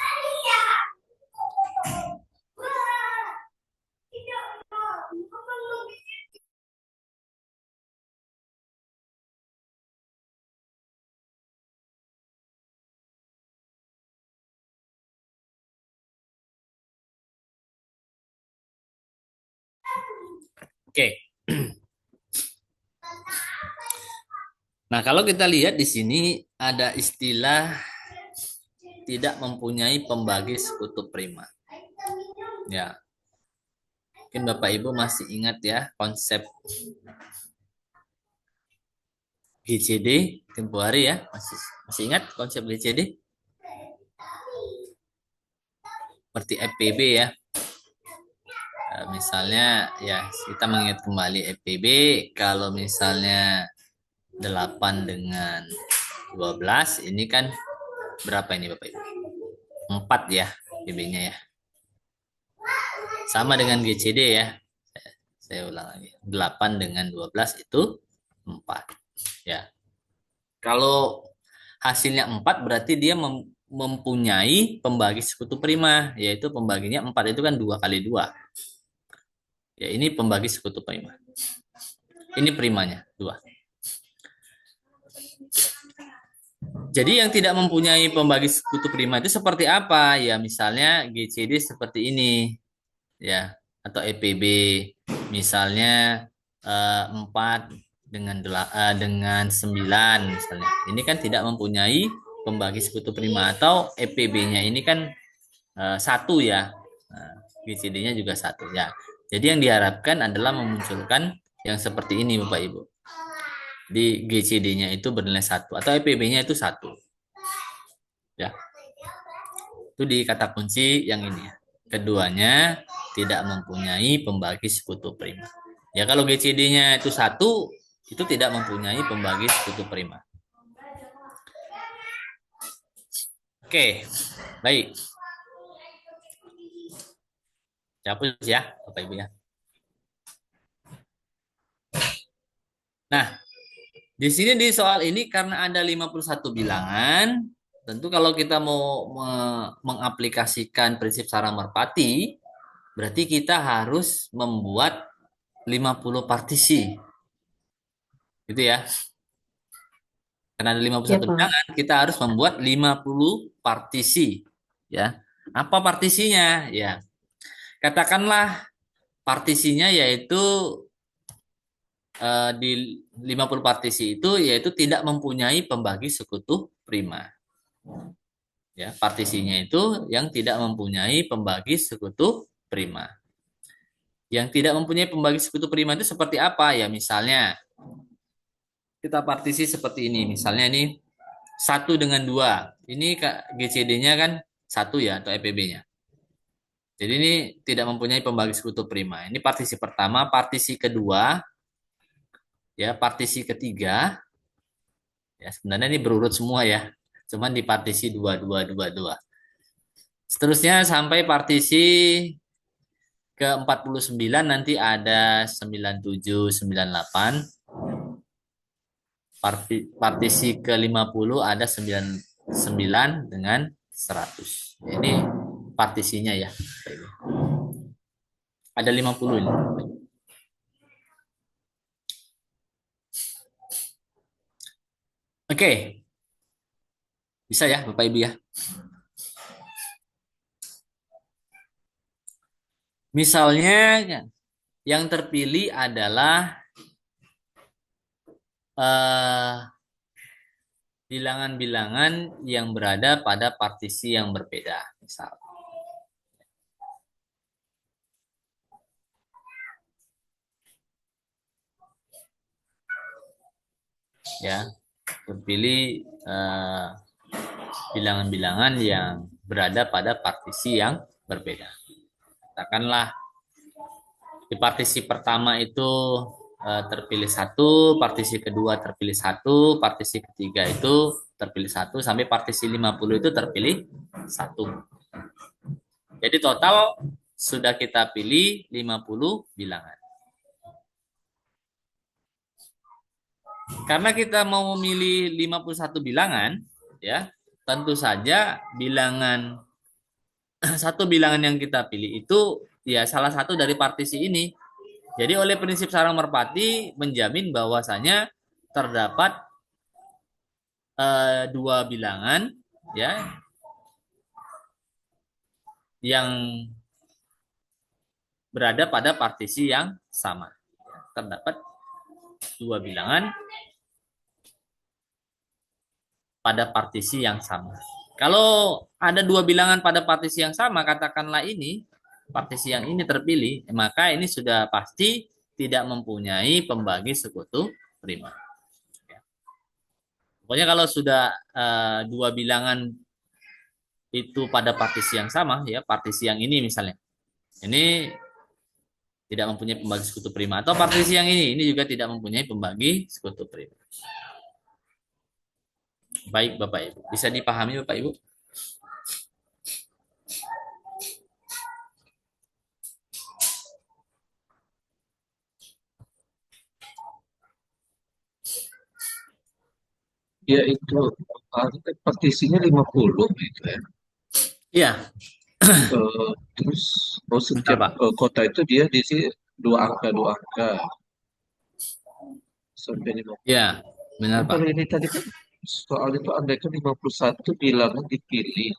Oke. Nah, kalau kita lihat di sini ada istilah tidak mempunyai pembagi sekutu prima. Ya. Mungkin Bapak Ibu masih ingat ya konsep GCD tempo hari ya. Masih ingat konsep GCD? Seperti FPB ya. Misalnya ya kita mengingat kembali FPB kalau misalnya 8 dengan 12 ini kan berapa ini Bapak Ibu? 4 ya PB-nya ya. Sama dengan GCD ya. Saya ulang lagi. 8 dengan 12 itu 4. Ya. Kalau hasilnya 4 berarti dia mempunyai pembagi sekutu prima, yaitu pembaginya 4 itu kan 2 kali 2. Ya, ini pembagi sekutu prima. Ini primanya 2. Jadi yang tidak mempunyai pembagi sekutu prima itu seperti apa? Ya misalnya GCD seperti ini. Ya, atau EPB misalnya 4 dengan 9 misalnya. Ini kan tidak mempunyai pembagi sekutu prima atau EPB-nya ini kan 1 ya. Nah, GCD-nya juga 1 ya. Jadi yang diharapkan adalah memunculkan yang seperti ini Bapak Ibu. Di GCD-nya itu bernilai 1 atau EPB-nya itu 1. Ya. Itu di kata kunci yang ini ya. Keduanya tidak mempunyai pembagi sekutu prima. Ya kalau GCD-nya itu 1, itu tidak mempunyai pembagi sekutu prima. Oke, baik. Hapus ya, Bapak Ibu ya. Nah, di sini di soal ini karena ada 51 bilangan, tentu kalau kita mau mengaplikasikan prinsip sarang merpati, berarti kita harus membuat 50 partisi. Gitu ya. Karena ada 51 bilangan, kita harus membuat 50 partisi. Ya. Apa partisinya? Ya. Katakanlah partisinya yaitu di 50 partisi itu yaitu tidak mempunyai pembagi sekutu prima. Ya, partisinya itu yang tidak mempunyai pembagi sekutu prima. Yang tidak mempunyai pembagi sekutu prima itu seperti apa? Ya misalnya kita partisi seperti ini. Misalnya ini 1 dengan 2. Ini GCD-nya kan 1 ya atau EPB-nya. Jadi ini tidak mempunyai pembagi sekutu prima. Ini partisi pertama, partisi kedua, ya partisi ketiga. Ya sebenarnya ini berurut semua ya. Cuman di partisi 2 2 2 2. Seterusnya sampai partisi ke 49 nanti ada 97 98. Partisi ke 50 ada 99 dengan 100. Ini partisinya ya. Ada 50 ini. Oke. Bisa ya Bapak Ibu ya. Misalnya yang terpilih adalah bilangan-bilangan yang berada pada partisi yang berbeda. Misal. Ya, terpilih bilangan-bilangan yang berada pada partisi yang berbeda. Katakanlah di partisi pertama itu terpilih 1, partisi kedua terpilih 1, partisi ketiga itu terpilih 1, sampai partisi 50 itu terpilih 1. Jadi total sudah kita pilih 50 bilangan. Karena kita mau memilih 51 bilangan, ya, tentu saja bilangan satu bilangan yang kita pilih itu ya salah satu dari partisi ini. Jadi oleh prinsip sarang merpati menjamin bahwasanya terdapat 2 bilangan ya yang berada pada partisi yang sama. terdapat dua bilangan pada partisi yang sama. Kalau ada dua bilangan pada partisi yang sama, katakanlah ini, partisi yang ini terpilih, maka ini sudah pasti tidak mempunyai pembagi sekutu prima. Pokoknya kalau sudah dua bilangan itu pada partisi yang sama, ya partisi yang ini misalnya, ini tidak mempunyai pembagi sekutu prima, atau partisi yang ini juga tidak mempunyai pembagi sekutu prima. Baik Bapak Ibu, bisa dipahami Bapak Ibu? Ya itu partisinya 50 gitu ya. Iya, Terus bentar setiap Pak. kota itu dia diisi dua angka sampai 50. Iya, benar Pak. Kalau ini tadi kan soal itu andaikan 51 bilangan dipilih.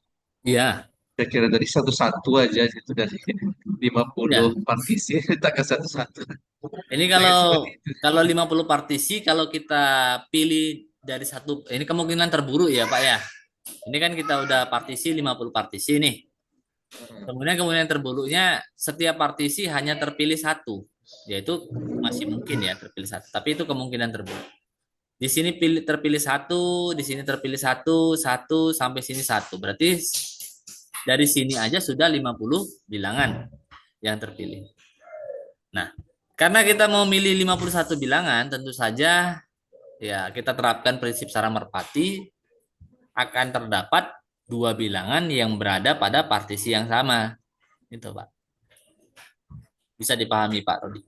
Iya, Kira-kira dari satu-satu aja gitu dari 50 ya. partisi kita ke satu-satu. Ini Saya kalau seperti itu. kalau 50 partisi, kalau kita pilih dari satu, ini kemungkinan terburuk ya Pak ya. Ini kan kita udah partisi 50 partisi nih. Kemudian kemungkinan terburuknya setiap partisi hanya terpilih satu. Yaitu masih mungkin ya terpilih satu. Tapi itu kemungkinan terburuk. Di sini terpilih satu, di sini terpilih satu, satu, sampai sini satu. Berarti dari sini aja sudah 50 bilangan yang terpilih. Nah, karena kita mau milih 51 bilangan, tentu saja ya kita terapkan prinsip Sarang Merpati, akan terdapat dua bilangan yang berada pada partisi yang sama. Itu, Pak. Bisa dipahami, Pak Rodi.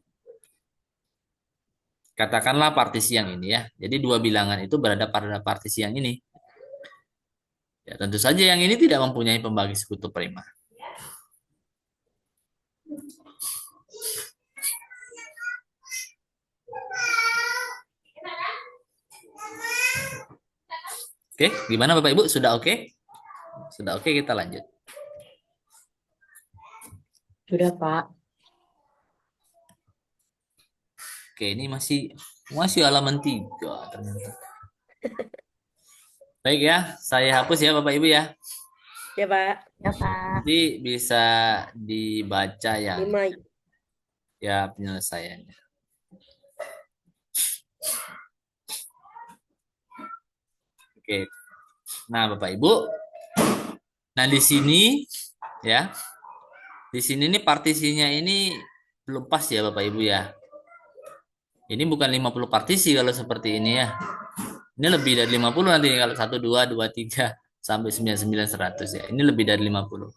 Katakanlah partisi yang ini ya. Jadi dua bilangan itu berada pada partisi yang ini. Ya, tentu saja yang ini tidak mempunyai pembagi sekutu prima. Oke, gimana Bapak Ibu? Sudah oke? Sudah oke, kita lanjut. Sudah, Pak. Oke, ini masih halaman 3 ternyata. Baik ya, saya hapus ya Bapak Ibu ya. Ya, Pak. Ya, Pak. Nanti bisa dibaca yang 5. ya penyelesaiannya. Oke. Nah, Bapak Ibu. Nah, di sini ya. Di sini nih partisinya ini belum pas ya Bapak Ibu ya. Ini bukan 50 partisi kalau seperti ini ya. Ini lebih dari 50 nanti kalau 1 2 2 3 sampai 99 100 ya. Ini lebih dari 50.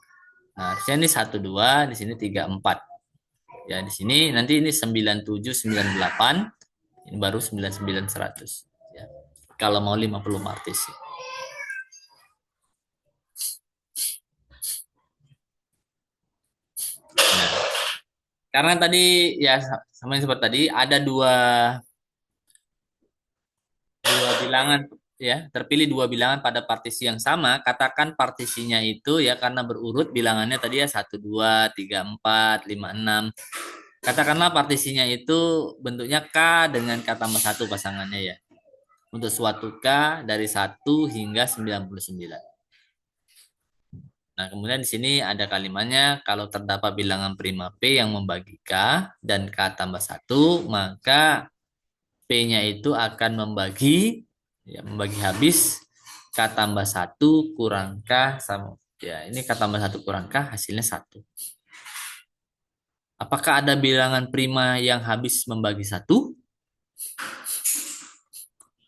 Nah, harusnya ini 1 2, di sini 3 4. Ya, di sini nanti ini 97 98, ini baru 99 100 ya. Kalau mau 50 partisi. Nah, karena tadi ya sama yang seperti tadi ada dua bilangan ya, terpilih dua bilangan pada partisi yang sama, katakan partisinya itu ya karena berurut bilangannya tadi ya 1 2 3 4 5 6. Katakanlah partisinya itu bentuknya K dengan K tambah 1 pasangannya ya. Untuk suatu K dari 1 hingga 99. Nah, kemudian di sini ada kalimatnya, kalau terdapat bilangan prima P yang membagi K dan K tambah 1, maka P-nya itu akan membagi habis K tambah 1 kurang K sama, ya ini K tambah 1 kurang K hasilnya 1. Apakah ada bilangan prima yang habis membagi 1?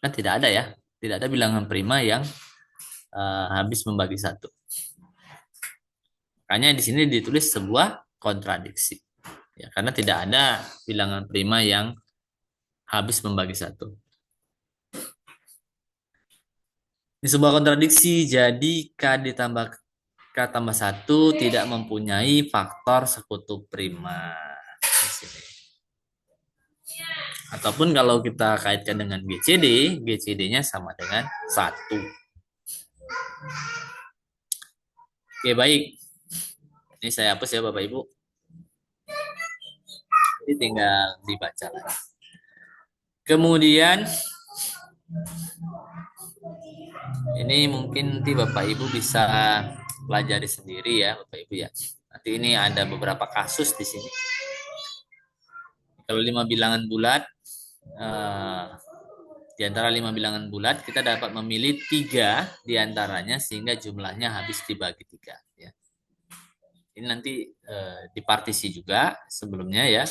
Kan tidak ada ya. Tidak ada bilangan prima yang habis membagi 1. Makanya di sini ditulis sebuah kontradiksi. Ya, karena tidak ada bilangan prima yang habis membagi 1. Ini sebuah kontradiksi, jadi K ditambah K tambah 1 tidak mempunyai faktor sekutu prima. Di sini. Ataupun kalau kita kaitkan dengan GCD, GCD-nya sama dengan 1. Oke, baik. Ini saya hapus ya Bapak Ibu. Ini tinggal dibaca lagi. Kemudian ini mungkin nanti Bapak Ibu bisa pelajari sendiri ya Bapak Ibu ya. Nanti ini ada beberapa kasus di sini. Kalau 5 bilangan bulat, di antara 5 bilangan bulat kita dapat memilih 3 di antaranya sehingga jumlahnya habis dibagi 3 ya. Ini nanti dipartisi juga sebelumnya ya.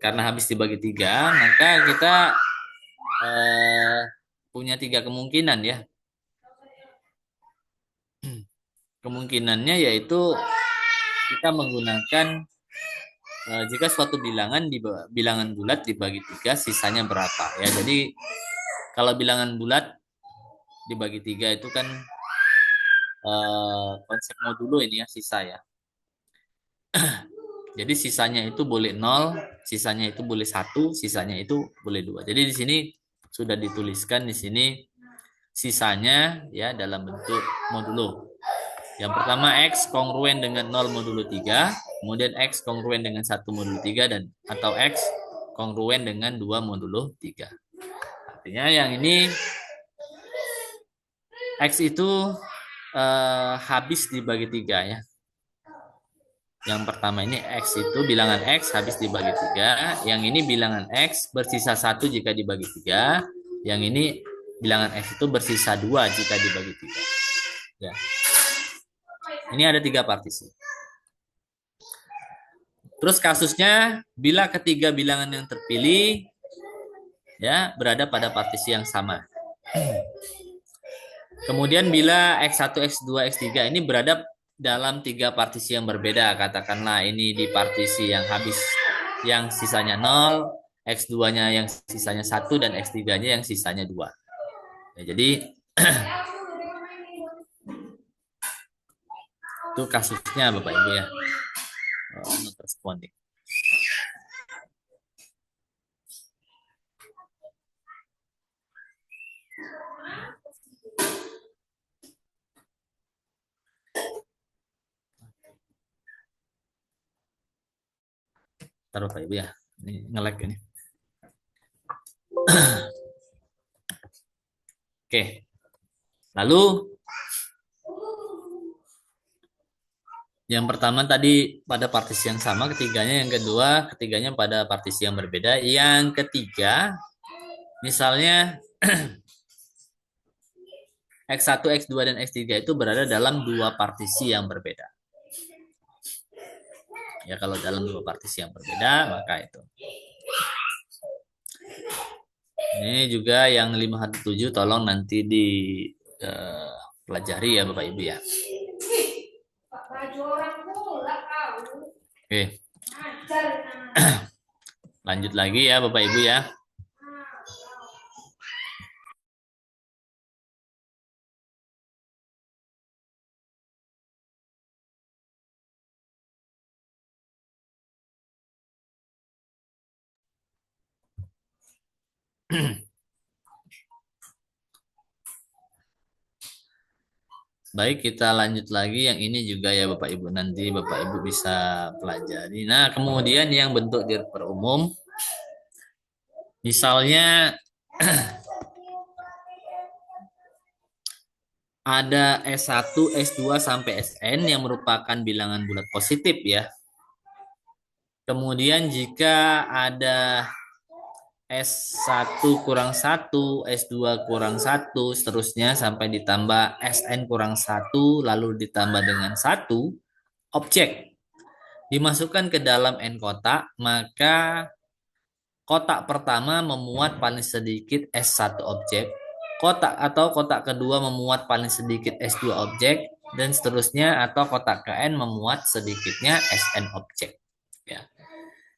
Karena habis dibagi 3, maka kita punya 3 kemungkinan ya. Kemungkinannya yaitu kita menggunakan jika suatu bilangan bulat dibagi 3, sisanya berapa ya. Jadi kalau bilangan bulat dibagi 3 itu kan konsep modulo ini ya, sisa ya. Jadi sisanya itu boleh 0, sisanya itu boleh 1, sisanya itu boleh 2. Jadi di sini sudah dituliskan di sini sisanya ya dalam bentuk modulo. Yang pertama X kongruen dengan 0 modulo 3, kemudian X kongruen dengan 1 modulo 3 dan atau X kongruen dengan 2 modulo 3. Artinya yang ini X itu habis dibagi 3 ya. Yang pertama ini X itu bilangan X habis dibagi 3. Yang ini bilangan X bersisa 1 jika dibagi 3. Yang ini bilangan X itu bersisa 2 jika dibagi 3. Ya. Ini ada 3 partisi. Terus kasusnya bila ketiga bilangan yang terpilih ya berada pada partisi yang sama. Kemudian bila X1, X2, X3 ini berada dalam 3 partisi yang berbeda. Katakanlah ini di partisi yang habis yang sisanya 0, X2-nya yang sisanya 1 dan X3-nya yang sisanya 2. Ya, jadi itu kasusnya Bapak Ibu ya. Not responding. Taruh Bapak Ibu ya. Ini nge-lag ini. Oke. Lalu yang pertama tadi pada partisi yang sama, ketiganya yang kedua, ketiganya pada partisi yang berbeda. Yang ketiga, misalnya X1, X2, dan X3 itu berada dalam 2 partisi yang berbeda. Ya, kalau dalam 2 partisi yang berbeda, maka itu. Ini juga yang 517 tolong nanti dipelajari ya Bapak Ibu ya. Oke. Lanjut lagi ya Bapak Ibu ya. Baik, kita lanjut lagi yang ini juga ya Bapak Ibu. Nanti Bapak Ibu bisa pelajari. Nah, kemudian yang bentuk diperumum. Misalnya ada S1, S2 sampai Sn yang merupakan bilangan bulat positif ya. Kemudian jika ada S1 kurang 1, S2 kurang 1, seterusnya sampai ditambah Sn kurang 1, lalu ditambah dengan 1, objek dimasukkan ke dalam N kotak, maka kotak pertama memuat paling sedikit S1 objek, kotak kedua memuat paling sedikit S2 objek, dan seterusnya, atau kotak KN memuat sedikitnya Sn objek. Ya.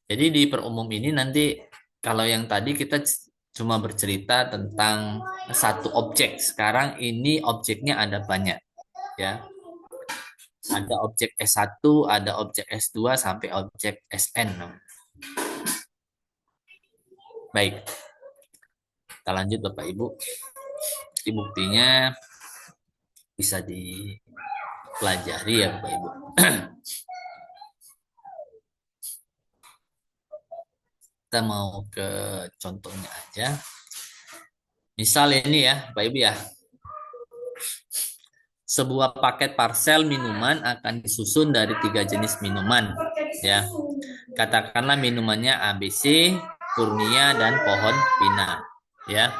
Jadi di perumum ini nanti kalau yang tadi kita cuma bercerita tentang satu objek. Sekarang ini objeknya ada banyak. Ya. Ada objek S1, ada objek S2 sampai objek Sn. Baik. Kita lanjut Bapak Ibu. Jadi buktinya bisa dipelajari ya Bapak Ibu. kita mau ke contohnya aja. Misal ini ya, Pak Ibu ya. Sebuah paket parcel minuman akan disusun dari 3 jenis minuman, ya. Katakanlah minumannya ABC, Kurnia, dan pohon pinang, ya.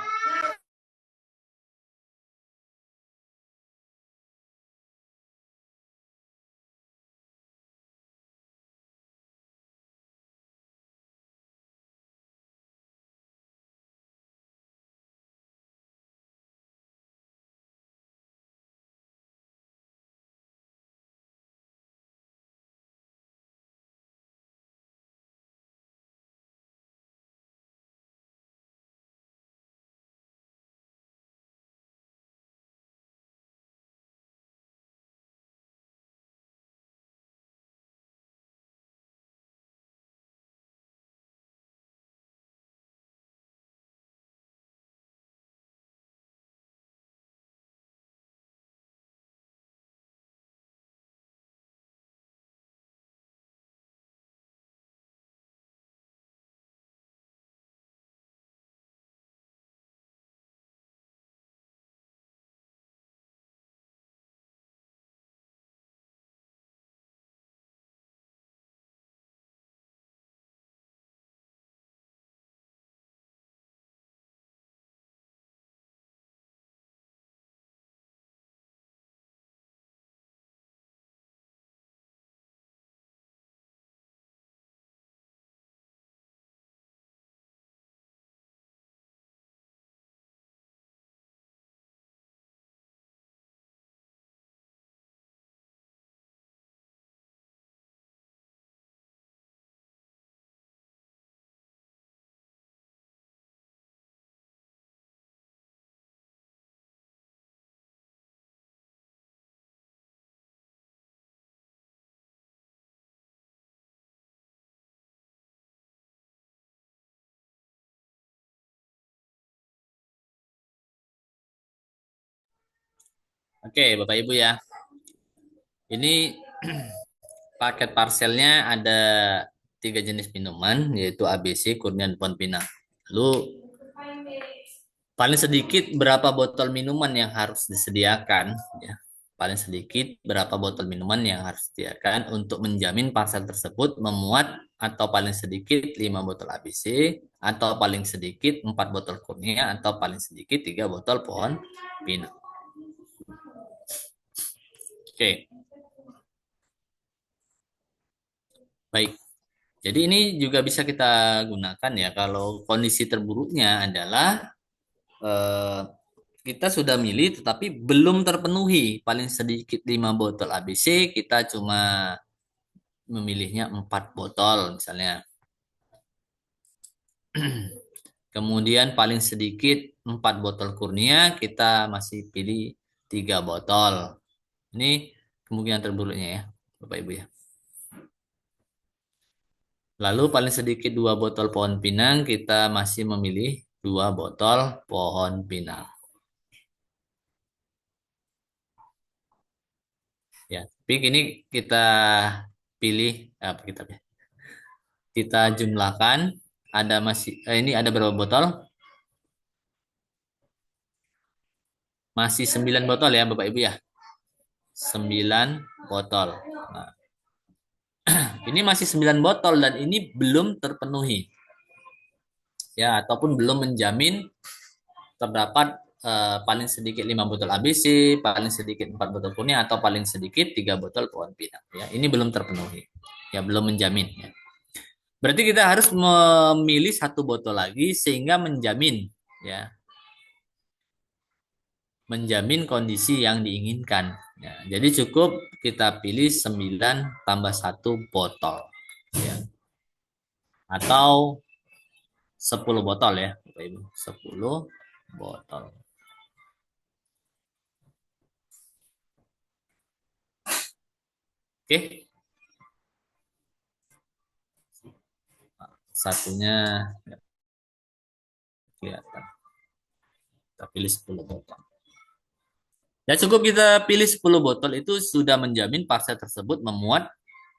Oke, Bapak Ibu ya. Ini paket parcelnya ada 3 jenis minuman, yaitu ABC, Kurnia, dan pohon pinang. Lalu paling sedikit berapa botol minuman yang harus disediakan, ya. Paling sedikit berapa botol minuman yang harus disediakan untuk menjamin parcel tersebut memuat atau paling sedikit 5 botol ABC, atau paling sedikit 4 botol Kurnia, atau paling sedikit 3 botol pohon pinang. Oke. Baik. Jadi ini juga bisa kita gunakan ya kalau kondisi terburuknya adalah kita sudah milih tetapi belum terpenuhi paling sedikit 5 botol ABC, kita cuma memilihnya 4 botol misalnya. Kemudian paling sedikit 4 botol Kurnia, kita masih pilih 3 botol. Ini kemungkinan terburuknya ya, Bapak Ibu ya. Lalu paling sedikit 2 botol pohon pinang, kita masih memilih 2 botol pohon pinang. Ya, tapi ini kita pilih, kita jumlahkan. Ada masih, ini ada berapa botol? Masih 9 botol ya, Bapak Ibu ya. 9 botol. Nah, ini masih 9 botol dan ini belum terpenuhi. Ya, ataupun belum menjamin terdapat paling sedikit 5 botol ABC, paling sedikit 4 botol Kurnia, atau paling sedikit 3 botol pohon pinang. Ya, ini belum terpenuhi. Ya, belum menjamin. Ya. Berarti kita harus memilih 1 botol lagi sehingga menjamin, ya, menjamin kondisi yang diinginkan. Ya, jadi cukup kita pilih 9 tambah 1 botol. Ya. Atau 10 botol ya, Bapak Ibu. 10 botol. Oke. Satunya ya, kelihatan. Kita pilih 10 botol. Ya cukup kita pilih 10 botol itu sudah menjamin parcel tersebut memuat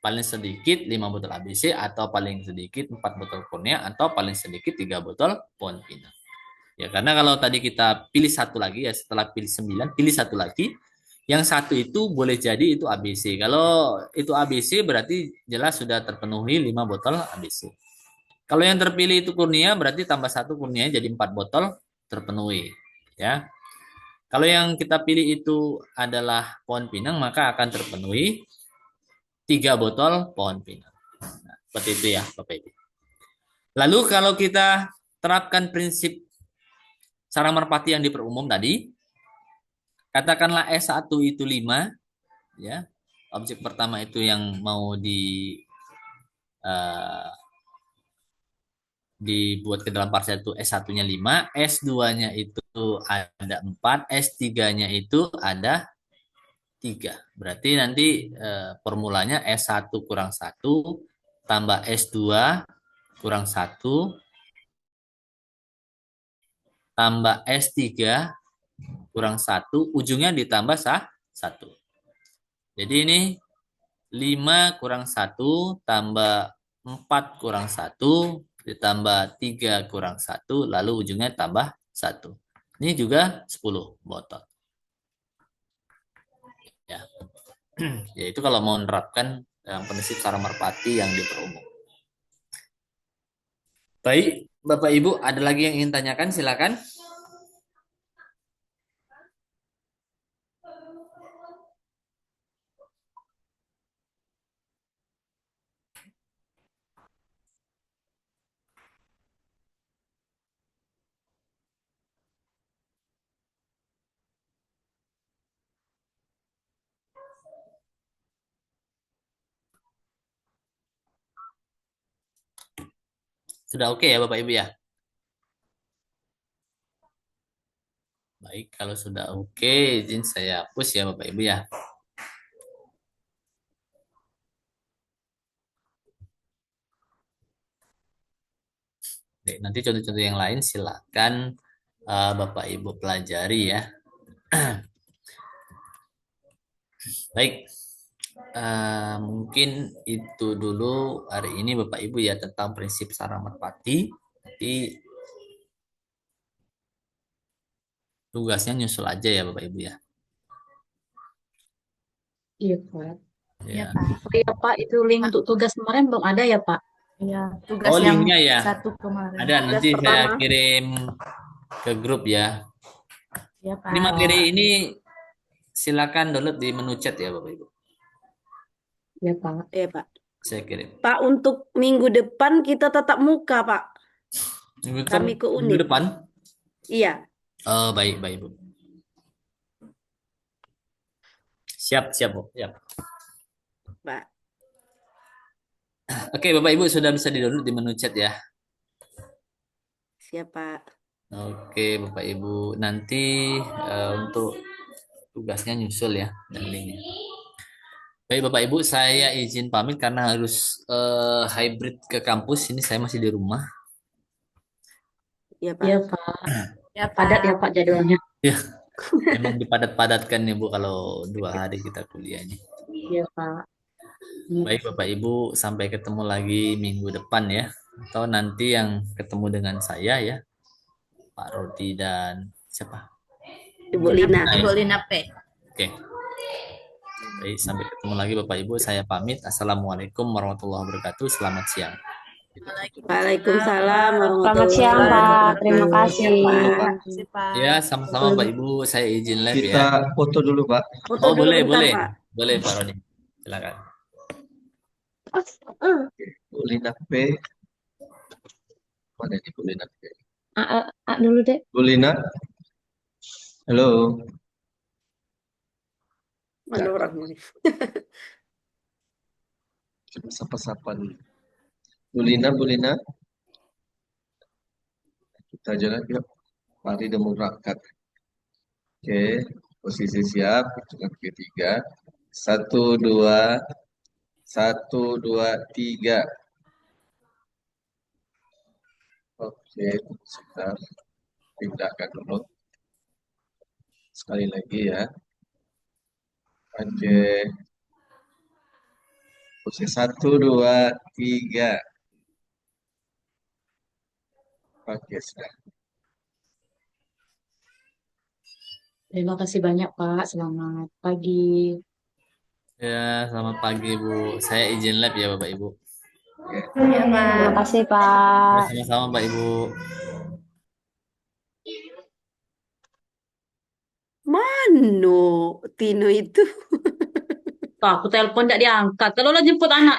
paling sedikit 5 botol ABC atau paling sedikit 4 botol kurnia atau paling sedikit 3 botol pohon pinang. Ya, karena kalau tadi kita pilih satu lagi ya, setelah pilih 9, pilih satu lagi. Yang satu itu boleh jadi itu ABC. Kalau itu ABC berarti jelas sudah terpenuhi 5 botol ABC. Kalau yang terpilih itu kurnia berarti tambah satu kurnia jadi 4 botol terpenuhi. Ya. Kalau yang kita pilih itu adalah pohon pinang maka akan terpenuhi 3 botol pohon pinang. Nah, seperti itu ya Bapak Ibu. Lalu kalau kita terapkan prinsip sarang merpati yang diperumum tadi, katakanlah S1 itu 5, ya. Objek pertama itu yang mau uh, dibuat ke dalam parcel itu S1-nya 5, S2-nya itu ada 4, S3-nya itu ada 3. Berarti nanti formulanya S1 kurang 1 tambah S2 kurang 1 tambah S3 kurang 1, ujungnya ditambah 1. Jadi ini 5 kurang 1 tambah 4 kurang 1 ditambah 3 kurang 1 lalu ujungnya tambah 1. Ini juga 10 botol. Ya. Yaitu kalau mau menerapkan prinsip sarang merpati yang diperumum. Baik, Bapak Ibu, ada lagi yang ingin tanyakan? Silakan. Sudah oke ya Bapak Ibu ya? Baik, kalau sudah oke, izin saya hapus ya Bapak Ibu ya. Oke, nanti contoh-contoh yang lain silakan Bapak Ibu pelajari ya. Baik, mungkin itu dulu hari ini Bapak Ibu ya tentang prinsip sarang merpati. Nanti tugasnya nyusul aja ya Bapak Ibu ya. Iya, Pak. Ya, Ya. Pak. Oh iya, Pak, itu link untuk tugas kemarin belum ada ya, Pak? Iya, tugas Oh, yang linknya ya. 1 kemarin. Ada, Tugas nanti saya pertama. kirim ke grup ya. Ya, Ini Pak. materi ini silakan download di menu chat ya Bapak Ibu. Ya, Pak. Iya, Pak. Saya kirim. Pak, untuk minggu depan kita tatap muka, Pak. Kami ke Minggu UNIT. depan. Iya, Oh, baik, baik, Bu. Siap, siap, Bu. Siap. Pak. Oke, Bapak Ibu sudah bisa di-download di menu chat ya. Siap, Pak. Oke, Bapak Ibu. Nanti untuk tugasnya nyusul ya dan linknya. Baik, Bapak Ibu, saya izin pamit karena harus hybrid ke kampus. Ini saya masih di rumah. Iya, Pak. Iya, Pak. Ya, Pak. Padat ya, Pak, jadwalnya. Ya, memang dipadat-padatkan nih Bu kalau 2 hari kita kuliahnya. Iya, Pak. Baik, Bapak Ibu, sampai ketemu lagi minggu depan ya. Atau nanti yang ketemu dengan saya ya, Pak Rodi dan siapa? Ibu Lina. Ibu Lina P. Oke. Baik, sampai ketemu lagi Bapak Ibu. Saya pamit. Assalamualaikum warahmatullahi wabarakatuh. Selamat siang. Waalaikumsalam Selamat siang, Pak. Terima kasih. Terima kasih, Pak. Ya, sama-sama Pak Ibu. Saya izin live ya. Kita foto dulu, Pak. Foto Oh, dulu boleh, bentar, boleh. Pak. Boleh, Pak Rodi. Silakan. Bu Lina P. Mana nih Bu Lina P? Dulu deh. Bu Lina. Halo. Mana orangnya? Coba sapa-sapa dulu. Bu Lina, Bu Lina. Kita jalan yuk. Mari udah mau berangkat. Oke, posisi siap. Hitungan ketiga. 1, 2, 1, 2, 3. Oke, sebentar. Pindahkan dulu. Sekali lagi ya. Oke. Oke, 1, 2, 3. Oke, sudah. Terima kasih banyak, Pak. Selamat pagi. Ya, selamat pagi, Bu. Saya izin lab ya, Bapak Ibu. Iya, Terima Pak. kasih, Ya, Pak. sama-sama, Pak Ibu. Mano Tino itu. Pak, aku telepon tidak diangkat. Kalau lo jemput anak